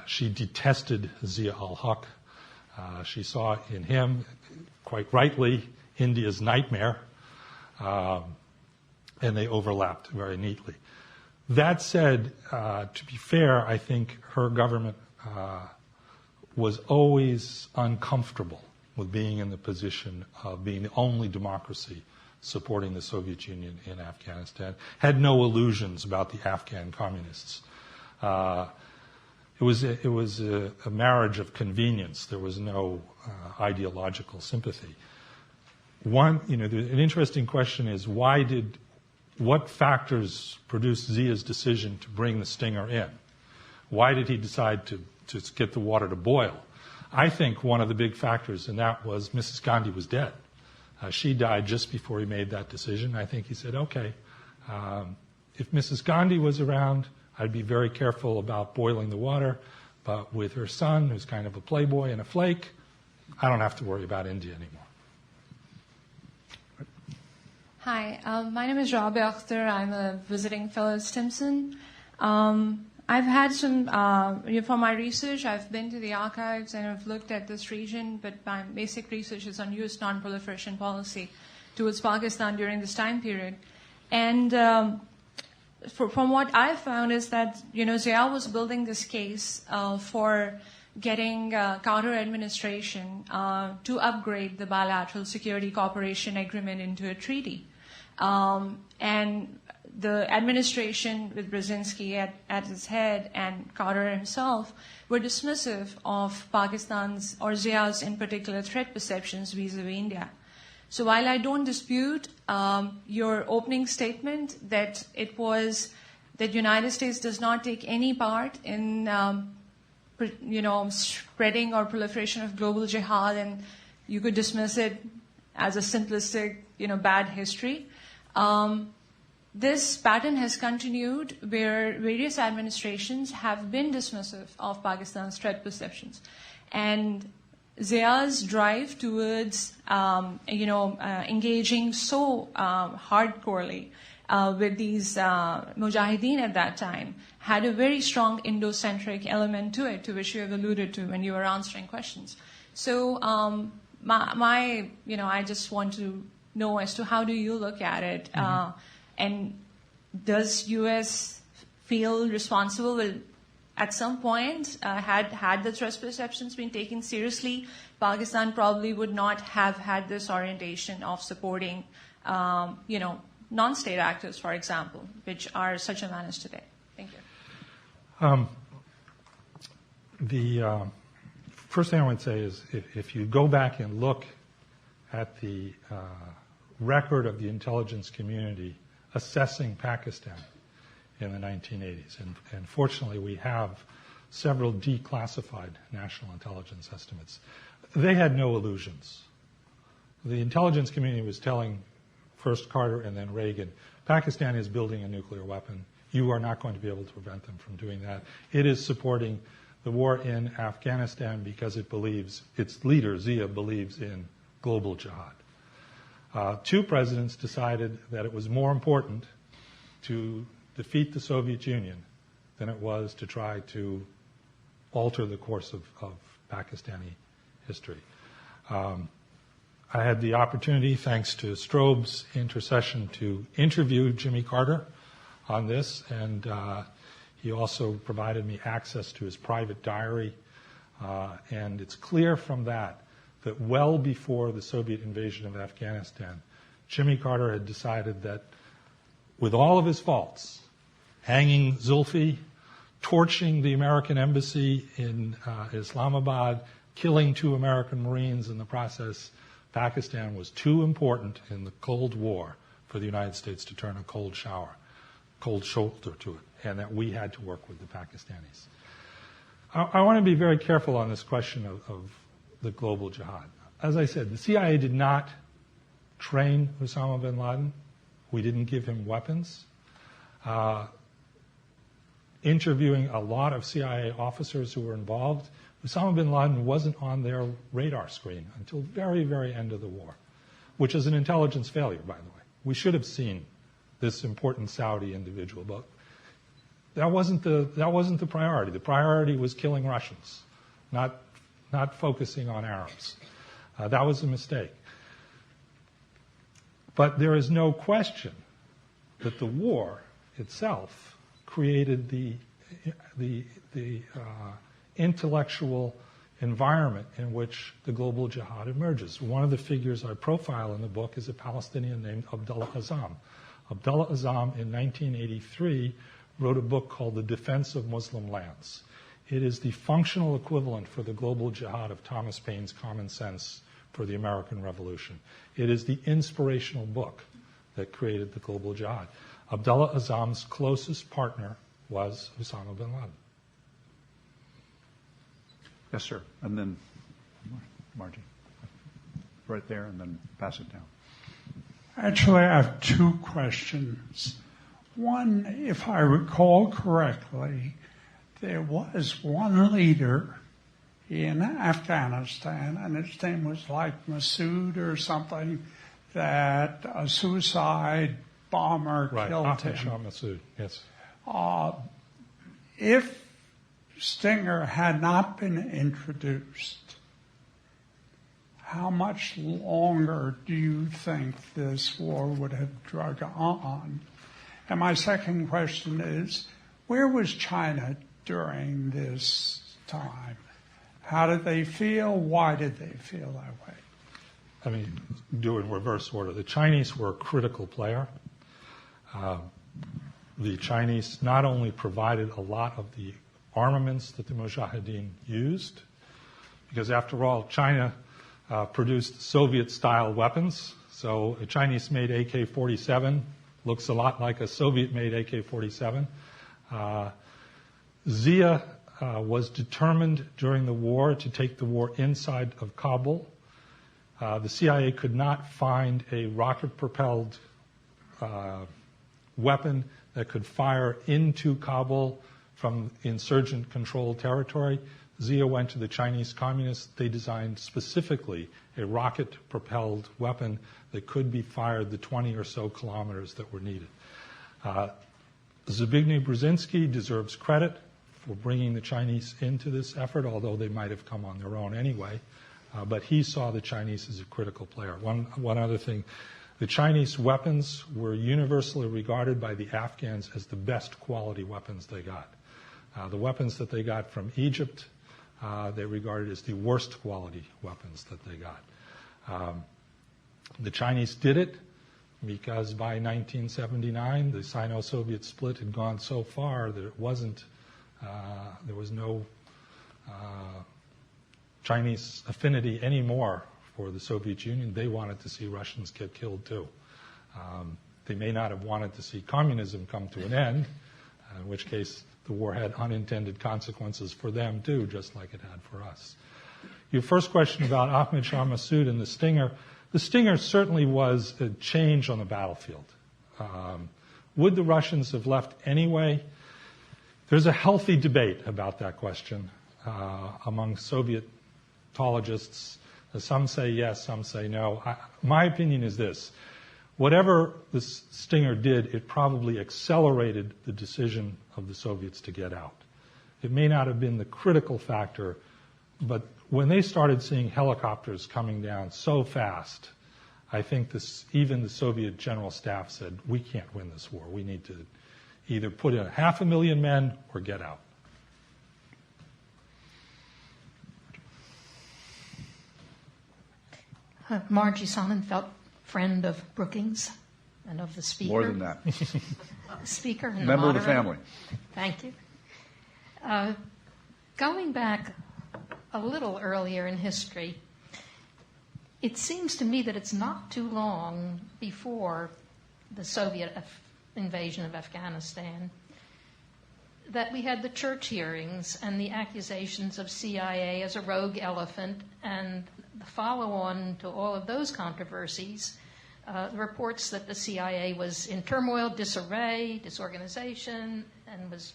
Speaker 5: She detested Zia ul-Haq. She saw in him, quite rightly, India's nightmare, and they overlapped very neatly. That said, to be fair, I think her government was always uncomfortable with being in the position of being the only democracy supporting the Soviet Union in Afghanistan, had no illusions about the Afghan communists. It was a marriage of convenience. There was no ideological sympathy. An interesting question is what factors produced Zia's decision to bring the Stinger in? Why did he decide to get the water to boil? I think one of the big factors in that was Mrs. Gandhi was dead. She died just before he made that decision. I think he said, okay, if Mrs. Gandhi was around, I'd be very careful about boiling the water, but with her son, who's kind of a playboy and a flake, I don't have to worry about India anymore.
Speaker 10: Hi, my name is Rabi Akhtar. I'm a visiting fellow at Stimson. I've had some, for my research, I've been to the archives and I've looked at this region, but my basic research is on U.S. non-proliferation policy towards Pakistan during this time period. And from what I found is that, Zia was building this case for getting Carter administration to upgrade the bilateral security cooperation agreement into a treaty. And the administration with Brzezinski at its head and Carter himself were dismissive of Pakistan's or Zia's in particular threat perceptions vis-a-vis India. So while I don't dispute your opening statement that it was that United States does not take any part in spreading or proliferation of global jihad, and you could dismiss it as a simplistic, bad history. This pattern has continued where various administrations have been dismissive of Pakistan's threat perceptions. And Zia's drive towards, engaging so hardcorely with these mujahideen at that time had a very strong Indo-centric element to it, to which you have alluded to when you were answering questions. So I just want to know as to how do you look at it, and does U.S. feel responsible? Well, at some point, had the threat perceptions been taken seriously, Pakistan probably would not have had this orientation of supporting, non-state actors, for example, which are such a menace today. Thank you.
Speaker 5: The first thing I would say is if you go back and look at the record of the intelligence community assessing Pakistan in the 1980s, and fortunately we have several declassified national intelligence estimates, they had no illusions. The intelligence community was telling first Carter and then Reagan, Pakistan is building a nuclear weapon. You are not going to be able to prevent them from doing that. It is supporting the war in Afghanistan because it believes, its leader, Zia, believes in global jihad. Two presidents decided that it was more important to defeat the Soviet Union than it was to try to alter the course of Pakistani history. I had the opportunity, thanks to Strobe's intercession, to interview Jimmy Carter on this, and he also provided me access to his private diary. And it's clear from that well before the Soviet invasion of Afghanistan, Jimmy Carter had decided that with all of his faults, hanging Zulfi, torching the American embassy in Islamabad, killing 2 American Marines in the process, Pakistan was too important in the Cold War for the United States to turn a cold shoulder to it, and that we had to work with the Pakistanis. I want to be very careful on this question of the global jihad. As I said, the CIA did not train Osama bin Laden. We didn't give him weapons. Interviewing a lot of CIA officers who were involved, Osama bin Laden wasn't on their radar screen until the very, very end of the war, which is an intelligence failure, by the way. We should have seen this important Saudi individual, but that wasn't the priority. The priority was killing Russians, not focusing on Arabs. That was a mistake. But there is no question that the war itself created the intellectual environment in which the global jihad emerges. One of the figures I profile in the book is a Palestinian named Abdullah Azzam. Abdullah Azzam in 1983 wrote a book called The Defense of Muslim Lands. It is the functional equivalent for the global jihad of Thomas Paine's Common Sense for the American Revolution. It is the inspirational book that created the global jihad. Abdullah Azzam's closest partner was Osama bin Laden.
Speaker 4: Yes, sir. And then Margie. Right there, and then pass it down.
Speaker 11: Actually, I have 2 questions. One, if I recall correctly, there was one leader in Afghanistan, and his name was like Massoud or something, that a suicide bomber killed him.
Speaker 5: Shah Massoud, yes.
Speaker 11: If Stinger had not been introduced, how much longer do you think this war would have drug on? And my second question is, where was China during this time? How did they feel? Why did they feel that way?
Speaker 5: I mean, do it in reverse order. The Chinese were a critical player. The Chinese not only provided a lot of the armaments that the Mujahideen used, because after all, China produced Soviet-style weapons. So a Chinese-made AK-47 looks a lot like a Soviet-made AK-47. Zia was determined during the war to take the war inside of Kabul. The CIA could not find a rocket-propelled weapon that could fire into Kabul from insurgent-controlled territory. Zia went to the Chinese communists. They designed specifically a rocket-propelled weapon that could be fired the 20 or so kilometers that were needed. Zbigniew Brzezinski deserves credit for bringing the Chinese into this effort, although they might have come on their own anyway. But he saw the Chinese as a critical player. One other thing, the Chinese weapons were universally regarded by the Afghans as the best quality weapons they got. The weapons that they got from Egypt, they regarded as the worst quality weapons that they got. The Chinese did it because by 1979, the Sino-Soviet split had gone so far that it wasn't, there was no Chinese affinity anymore for the Soviet Union. They wanted to see Russians get killed too. They may not have wanted to see communism come to an end, in which case the war had unintended consequences for them too, just like it had for us. Your first question about Ahmed Shah Massoud and the Stinger certainly was a change on the battlefield. Would the Russians have left anyway? There's a healthy debate about that question among Sovietologists. Some say yes, some say no. My opinion is this. Whatever the Stinger did, it probably accelerated the decision of the Soviets to get out. It may not have been the critical factor, but when they started seeing helicopters coming down so fast, I think even the Soviet General Staff said, we can't win this war. We need to either put in 500,000 men or get out.
Speaker 12: Margie Sonnenfeld, friend of Brookings and of the speaker.
Speaker 4: More than that.
Speaker 12: Speaker and
Speaker 4: member
Speaker 12: the
Speaker 4: of the family.
Speaker 12: Thank you. Going back a little earlier in history, it seems to me that it's not too long before the Soviet invasion of Afghanistan that we had the church hearings and the accusations of CIA as a rogue elephant, and the follow-on to all of those controversies, the reports that the CIA was in turmoil, disarray, disorganization, and was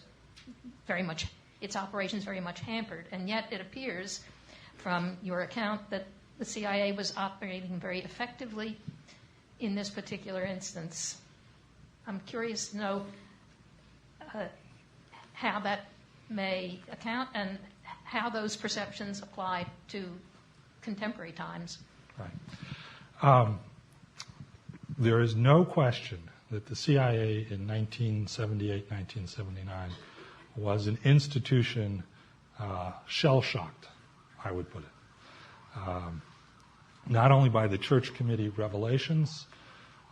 Speaker 12: very much, its operations very much hampered. And yet it appears from your account that the CIA was operating very effectively in this particular instance. I'm curious to know how that may account and how those perceptions apply to contemporary times.
Speaker 5: Right. There is no question that the CIA in 1978, 1979 was an institution shell-shocked, I would put it. Not only by the Church Committee revelations,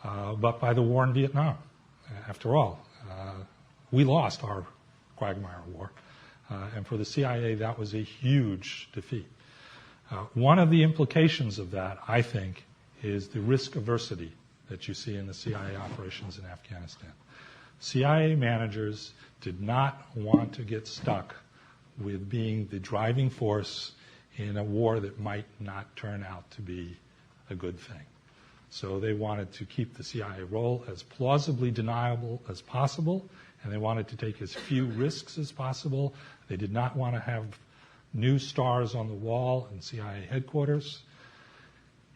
Speaker 5: but by the war in Vietnam. After all, we lost our Quagmire War, and for the CIA that was a huge defeat. One of the implications of that, I think, is the risk aversity that you see in the CIA operations in Afghanistan. CIA managers did not want to get stuck with being the driving force in a war that might not turn out to be a good thing. So they wanted to keep the CIA role as plausibly deniable as possible, and they wanted to take as few risks as possible. They did not want to have new stars on the wall in CIA headquarters.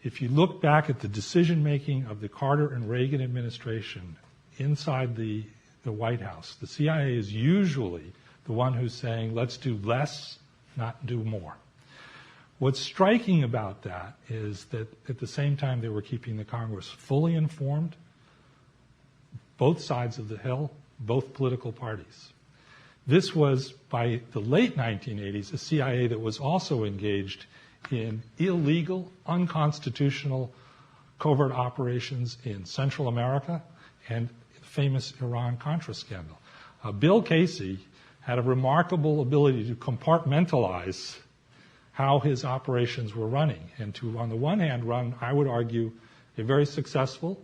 Speaker 5: If you look back at the decision-making of the Carter and Reagan administration inside the White House, the CIA is usually the one who's saying, let's do less, not do more. What's striking about that is that at the same time they were keeping the Congress fully informed, both sides of the hill, both political parties. This was, by the late 1980s, a CIA that was also engaged in illegal, unconstitutional covert operations in Central America and the famous Iran-Contra scandal. Bill Casey had a remarkable ability to compartmentalize how his operations were running, and to, on the one hand, run, I would argue, a very successful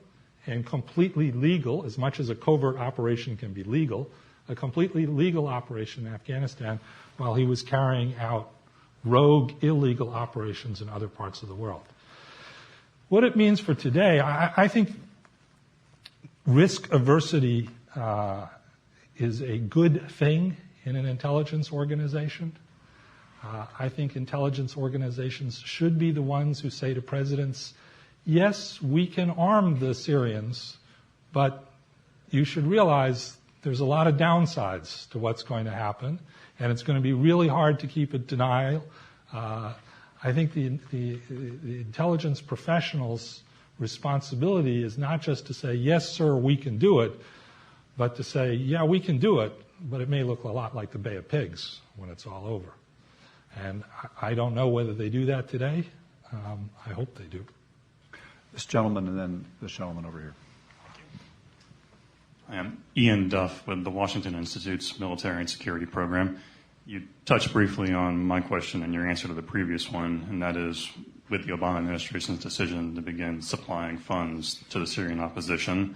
Speaker 5: and completely legal, as much as a covert operation can be legal, a completely legal operation in Afghanistan, while he was carrying out rogue, illegal operations in other parts of the world. What it means for today, I think risk aversity is a good thing in an intelligence organization. I think intelligence organizations should be the ones who say to presidents, yes, we can arm the Syrians, but you should realize there's a lot of downsides to what's going to happen, and it's going to be really hard to keep it denial. I think the intelligence professionals' responsibility is not just to say, yes, sir, we can do it, but to say, yeah, we can do it, but it may look a lot like the Bay of Pigs when it's all over. And I don't know whether they do that today. I hope they do.
Speaker 4: This gentleman and then this gentleman over here.
Speaker 13: I am Ian Duff with the Washington Institute's Military and Security Program. You touched briefly on my question and your answer to the previous one, and that is with the Obama administration's decision to begin supplying funds to the Syrian opposition,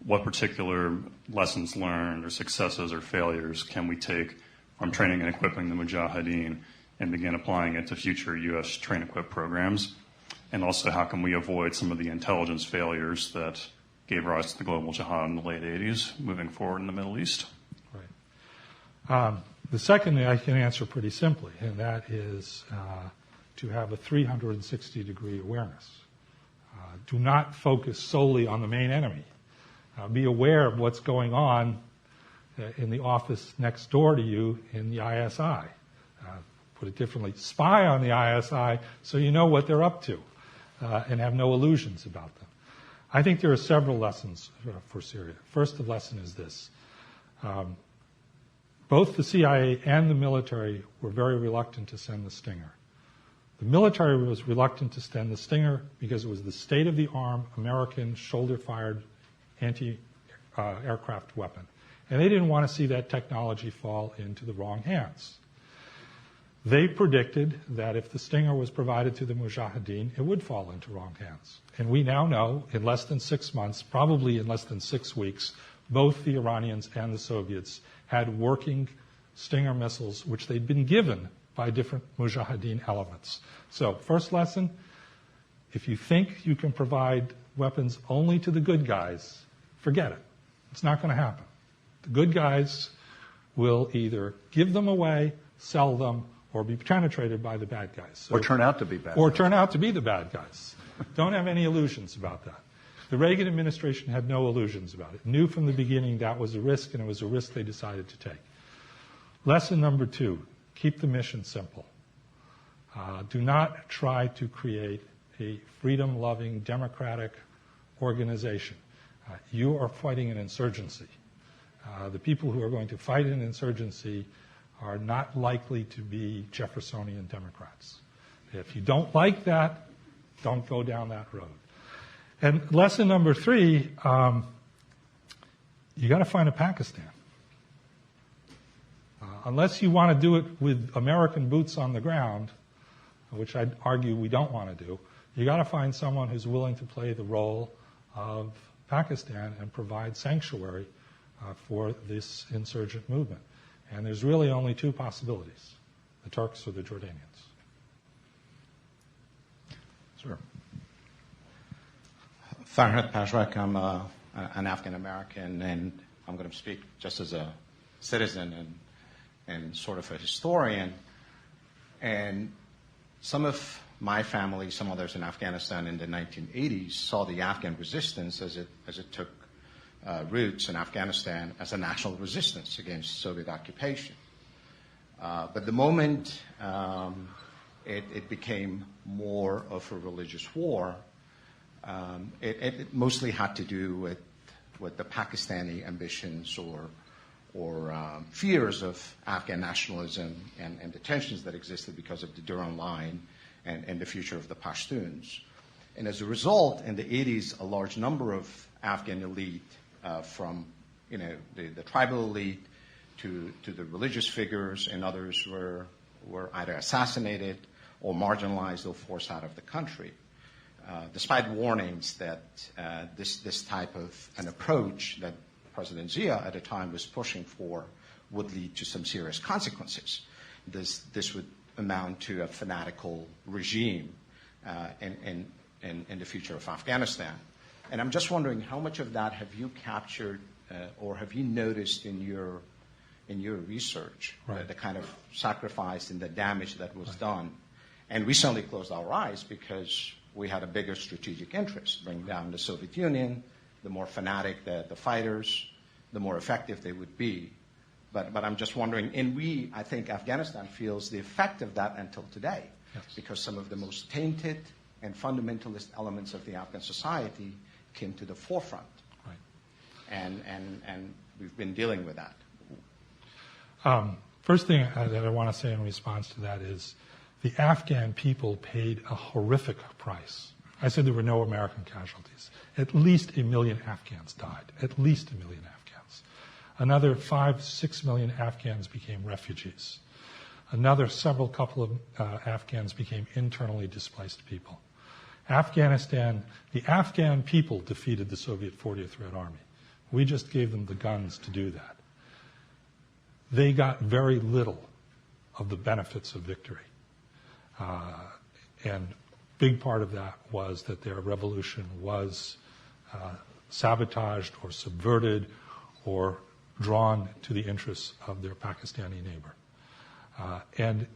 Speaker 13: what particular lessons learned or successes or failures can we take from training and equipping the Mujahideen and begin applying it to future U.S. train-equip programs? And also, how can we avoid some of the intelligence failures that gave rise to the global jihad in the late 80s moving forward in the Middle East?
Speaker 5: Right. The second I can answer pretty simply, and that is to have a 360-degree awareness. Do not focus solely on the main enemy. Be aware of what's going on in the office next door to you in the ISI. Put it differently, spy on the ISI so you know what they're up to and have no illusions about them. I think there are several lessons for Syria. First lesson is this. Both the CIA and the military were very reluctant to send the Stinger. The military was reluctant to send the Stinger because it was the state-of-the-art American shoulder-fired anti-aircraft weapon. And they didn't want to see that technology fall into the wrong hands. They predicted that if the Stinger was provided to the Mujahideen, it would fall into wrong hands. And we now know in less than 6 months, probably in less than 6 weeks, both the Iranians and the Soviets had working Stinger missiles, which they'd been given by different Mujahideen elements. So, first lesson, if you think you can provide weapons only to the good guys, forget it. It's not going to happen. The good guys will either give them away, sell them, or be penetrated by the bad guys. So,
Speaker 4: or turn out to be bad
Speaker 5: Or
Speaker 4: guys.
Speaker 5: turn out to be the bad guys. Don't have any illusions about that. The Reagan administration had no illusions about it. Knew from the beginning that was a risk, and it was a risk they decided to take. Lesson number 2, keep the mission simple. Do not try to create a freedom-loving, democratic organization. You are fighting an insurgency. The people who are going to fight an insurgency are not likely to be Jeffersonian Democrats. If you don't like that, don't go down that road. And lesson number 3, you got to find a Pakistan. Unless you want to do it with American boots on the ground, which I'd argue we don't want to do, you got to find someone who's willing to play the role of Pakistan and provide sanctuary for this insurgent movement. And there's really only 2 possibilities, the Turks or the Jordanians.
Speaker 4: Sir.
Speaker 14: Farhad Pashrak, I'm an Afghan American, and I'm going to speak just as a citizen and sort of a historian. And some of my family, some others in Afghanistan in the 1980s, saw the Afghan resistance as it took roots in Afghanistan as a national resistance against Soviet occupation. But the moment it became more of a religious war, it mostly had to do with the Pakistani ambitions or fears of Afghan nationalism and the tensions that existed because of the Durand Line and the future of the Pashtuns. And as a result, in the 80s, a large number of Afghan elite, from the tribal elite to the religious figures and others, were either assassinated or marginalized or forced out of the country. Despite warnings that this type of an approach that President Zia at the time was pushing for would lead to some serious consequences. This would amount to a fanatical regime in the future of Afghanistan. And I'm just wondering, how much of that have you captured or have you noticed in your research,
Speaker 5: right.
Speaker 14: The kind of sacrifice and the damage that was done? And we certainly closed our eyes because we had a bigger strategic interest, bring down the Soviet Union. The more fanatic the fighters, the more effective they would be. But I'm just wondering, and I think Afghanistan feels the effect of that until today, yes. Because some of the most tainted and fundamentalist elements of the Afghan society came to the forefront.
Speaker 5: Right.
Speaker 14: and we've been dealing with that.
Speaker 5: First thing that I want to say in response to that is the Afghan people paid a horrific price. I said there were no American casualties. At least 1 million Afghans died. At least 1 million Afghans. Another 5-6 million Afghans became refugees. Another couple of Afghans became internally displaced people. Afghanistan, the Afghan people defeated the Soviet 40th Red Army. We just gave them the guns to do that. They got very little of the benefits of victory. And big part of that was that their revolution was sabotaged or subverted or drawn to the interests of their Pakistani neighbor. And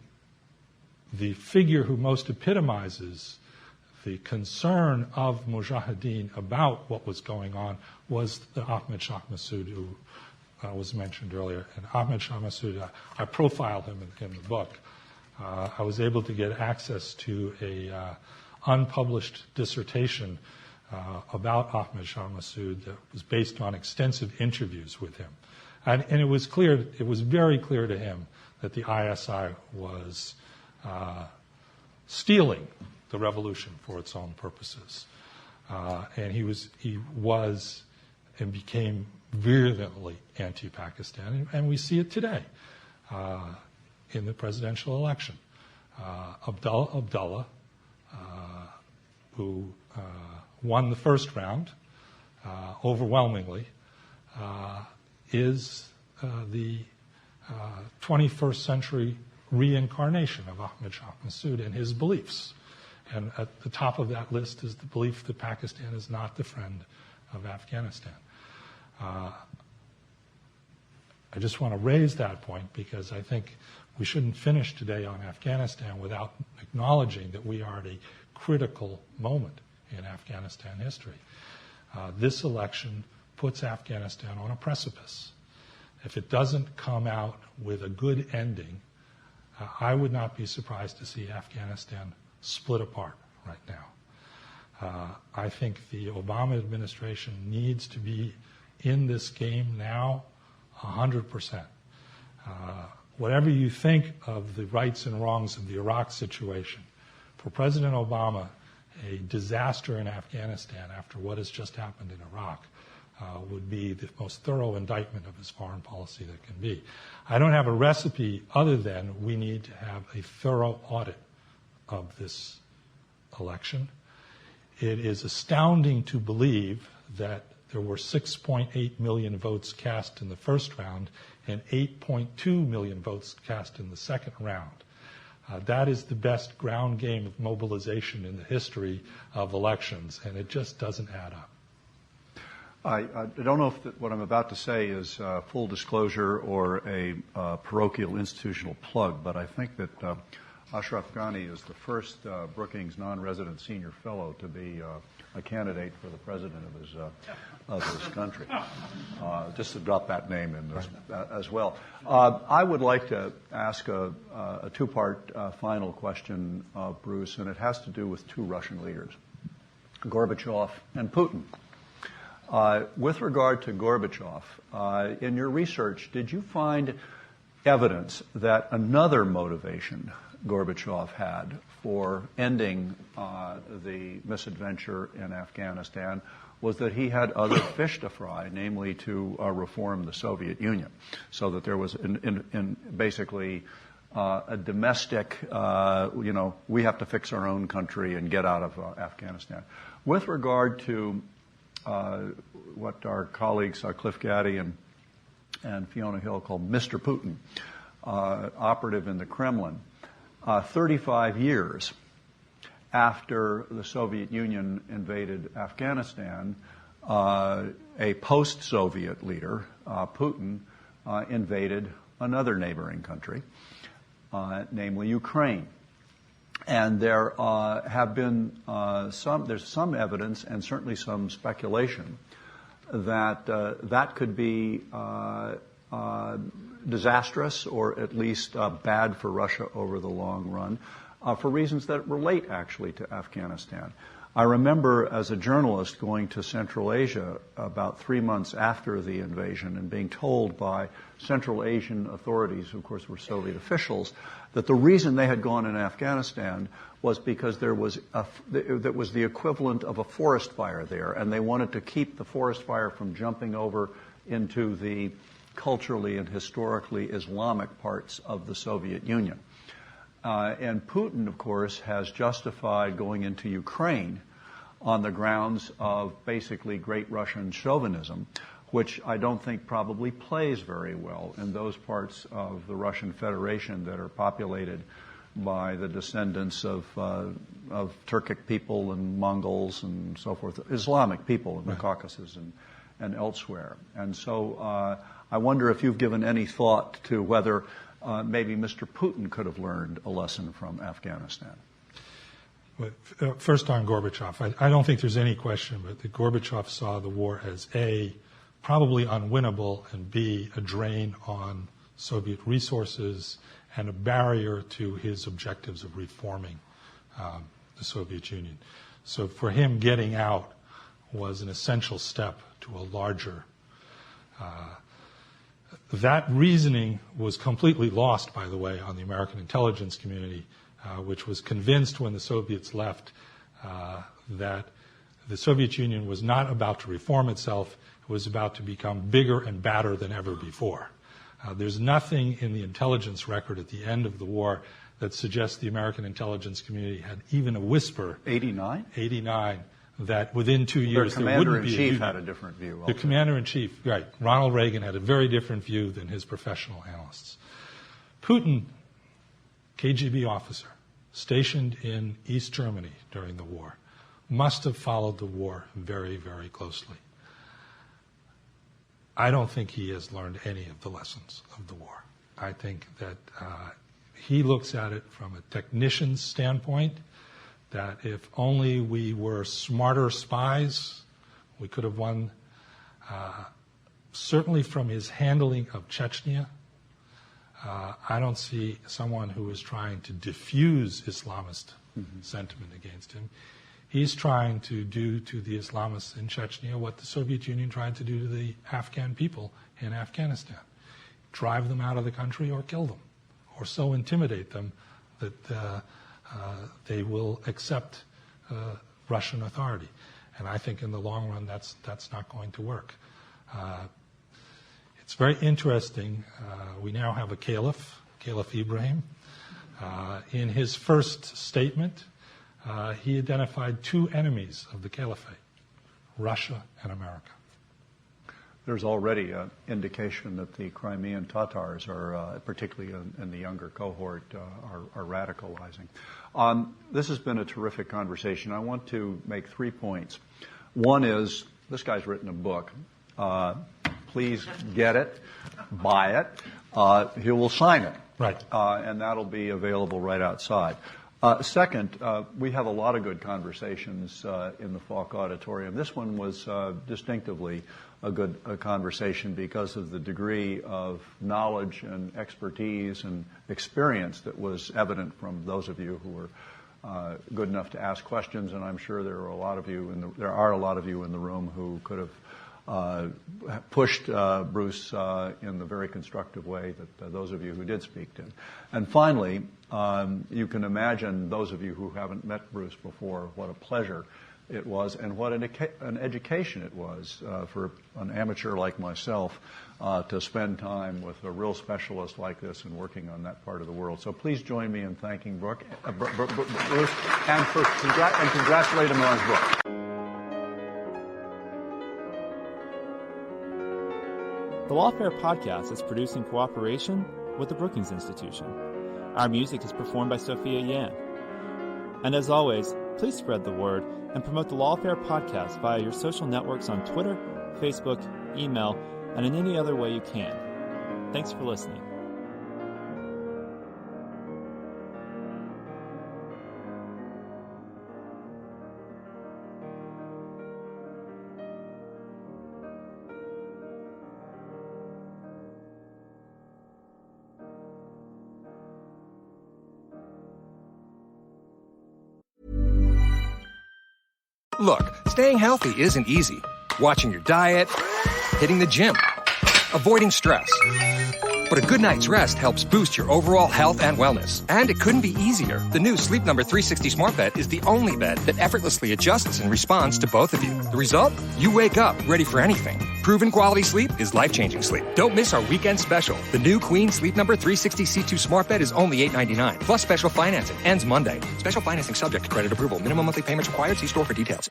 Speaker 5: the figure who most epitomizes the concern of Mujahideen about what was going on was the Ahmed Shah Massoud, who was mentioned earlier. And Ahmed Shah Massoud, I profiled him in the book. I was able to get access to a unpublished dissertation about Ahmed Shah Massoud that was based on extensive interviews with him. And it was very clear to him that the ISI was stealing the revolution for its own purposes. And he was and became virulently anti-Pakistan. And we see it today in the presidential election. Abdullah, who won the first round overwhelmingly, is the 21st century reincarnation of Ahmed Shah Massoud and his beliefs. And at the top of that list is the belief that Pakistan is not the friend of Afghanistan. I just want to raise that point because I think we shouldn't finish today on Afghanistan without acknowledging that we are at a critical moment in Afghanistan history. This election puts Afghanistan on a precipice. If it doesn't come out with a good ending, I would not be surprised to see Afghanistan split apart right now. I think the Obama administration needs to be in this game now 100%. Whatever you think of the rights and wrongs of the Iraq situation, for President Obama, a disaster in Afghanistan after what has just happened in Iraq would be the most thorough indictment of his foreign policy that can be. I don't have a recipe other than we need to have a thorough audit of this election. It is astounding to believe that there were 6.8 million votes cast in the first round and 8.2 million votes cast in the second round. That is the best ground game of mobilization in the history of elections, and it just doesn't add up.
Speaker 4: I don't know if what I'm about to say is full disclosure or a parochial institutional plug, but I think that Ashraf Ghani is the first Brookings non-resident senior fellow to be a candidate for the president of his country. Just to drop that name in as well. I would like to ask a two-part final question, Bruce, and it has to do with two Russian leaders, Gorbachev and Putin. With regard to Gorbachev, in your research, did you find evidence that another motivation Gorbachev had for ending the misadventure in Afghanistan was that he had other fish to fry, namely to reform the Soviet Union, so that there was basically a domestic, we have to fix our own country and get out of Afghanistan. With regard to what our colleagues Cliff Gaddy and Fiona Hill call Mr. Putin, operative in the Kremlin, 35 years after the Soviet Union invaded Afghanistan, a post-Soviet leader, Putin, invaded another neighboring country, namely Ukraine. And there have been there's some evidence and certainly some speculation that that could be disastrous or at least bad for Russia over the long run for reasons that relate actually to Afghanistan. I remember as a journalist going to Central Asia about 3 months after the invasion and being told by Central Asian authorities, who of course were Soviet officials, that the reason they had gone in Afghanistan was because that was the equivalent of a forest fire there, and they wanted to keep the forest fire from jumping over into the culturally and historically Islamic parts of the Soviet Union. And Putin, of course, has justified going into Ukraine on the grounds of basically great Russian chauvinism, which I don't think probably plays very well in those parts of the Russian Federation that are populated by the descendants of Turkic people and Mongols and so forth, Islamic people in the Caucasus and elsewhere. And so I wonder if you've given any thought to whether maybe Mr. Putin could have learned a lesson from Afghanistan.
Speaker 5: First on Gorbachev, I don't think there's any question but that Gorbachev saw the war as A, probably unwinnable, and B, a drain on Soviet resources and a barrier to his objectives of reforming the Soviet Union. So for him, getting out was an essential step to a larger that reasoning was completely lost, by the way, on the American intelligence community, which was convinced when the Soviets left that the Soviet Union was not about to reform itself, it was about to become bigger and badder than ever before. There's nothing in the intelligence record at the end of the war that suggests the American intelligence community had even a whisper.
Speaker 4: 89?
Speaker 5: 89. That within 2 years there wouldn't be a union.
Speaker 4: Commander-in-Chief had a different view also.
Speaker 5: The Commander-in-Chief, right. Ronald Reagan had a very different view than his professional analysts. Putin, KGB officer, stationed in East Germany during the war, must have followed the war very, very closely. I don't think he has learned any of the lessons of the war. I think that he looks at it from a technician's standpoint, that if only we were smarter spies, we could have won. Certainly from his handling of Chechnya, I don't see someone who is trying to diffuse Islamist sentiment against him. He's trying to do to the Islamists in Chechnya what the Soviet Union tried to do to the Afghan people in Afghanistan. Drive them out of the country or kill them, or so intimidate them that they will accept Russian authority. And I think in the long run that's not going to work. It's very interesting. We now have a caliph, Caliph Ibrahim. In his first statement, he identified two enemies of the caliphate, Russia and America.
Speaker 4: There's already an indication that the Crimean Tatars are, particularly in the younger cohort, are radicalizing. This has been a terrific conversation. I want to make 3 points. One is, this guy's written a book. Please get it, buy it. He will sign it.
Speaker 5: Right.
Speaker 4: And that'll be available right outside. Second, we have a lot of good conversations in the Falk Auditorium. This one was distinctively a good conversation because of the degree of knowledge and expertise and experience that was evident from those of you who were good enough to ask questions. And I'm sure there are a lot of you in the room who could have pushed Bruce in the very constructive way that those of you who did speak did. And finally, you can imagine, those of you who haven't met Bruce before, what a pleasure it was and what an education it was for an amateur like myself to spend time with a real specialist like this and working on that part of the world. So please join me in thanking Bruce and congratulate him on his book.
Speaker 3: The Lawfare podcast is produced in cooperation with the Brookings Institution. Our music is performed by Sophia Yan. And as always, please spread the word and promote the Lawfare podcast via your social networks on Twitter, Facebook, email, and in any other way you can. Thanks for listening.
Speaker 15: Look, staying healthy isn't easy. Watching your diet, hitting the gym, avoiding stress. But a good night's rest helps boost your overall health and wellness. And it couldn't be easier. The new Sleep Number 360 Smart Bed is the only bed that effortlessly adjusts and responds to both of you. The result? You wake up ready for anything. Proven quality sleep is life-changing sleep. Don't miss our weekend special. The new Queen Sleep Number 360 C2 Smart Bed is only $8.99, plus special financing. Ends Monday. Special financing subject to credit approval. Minimum monthly payments required. See store for details.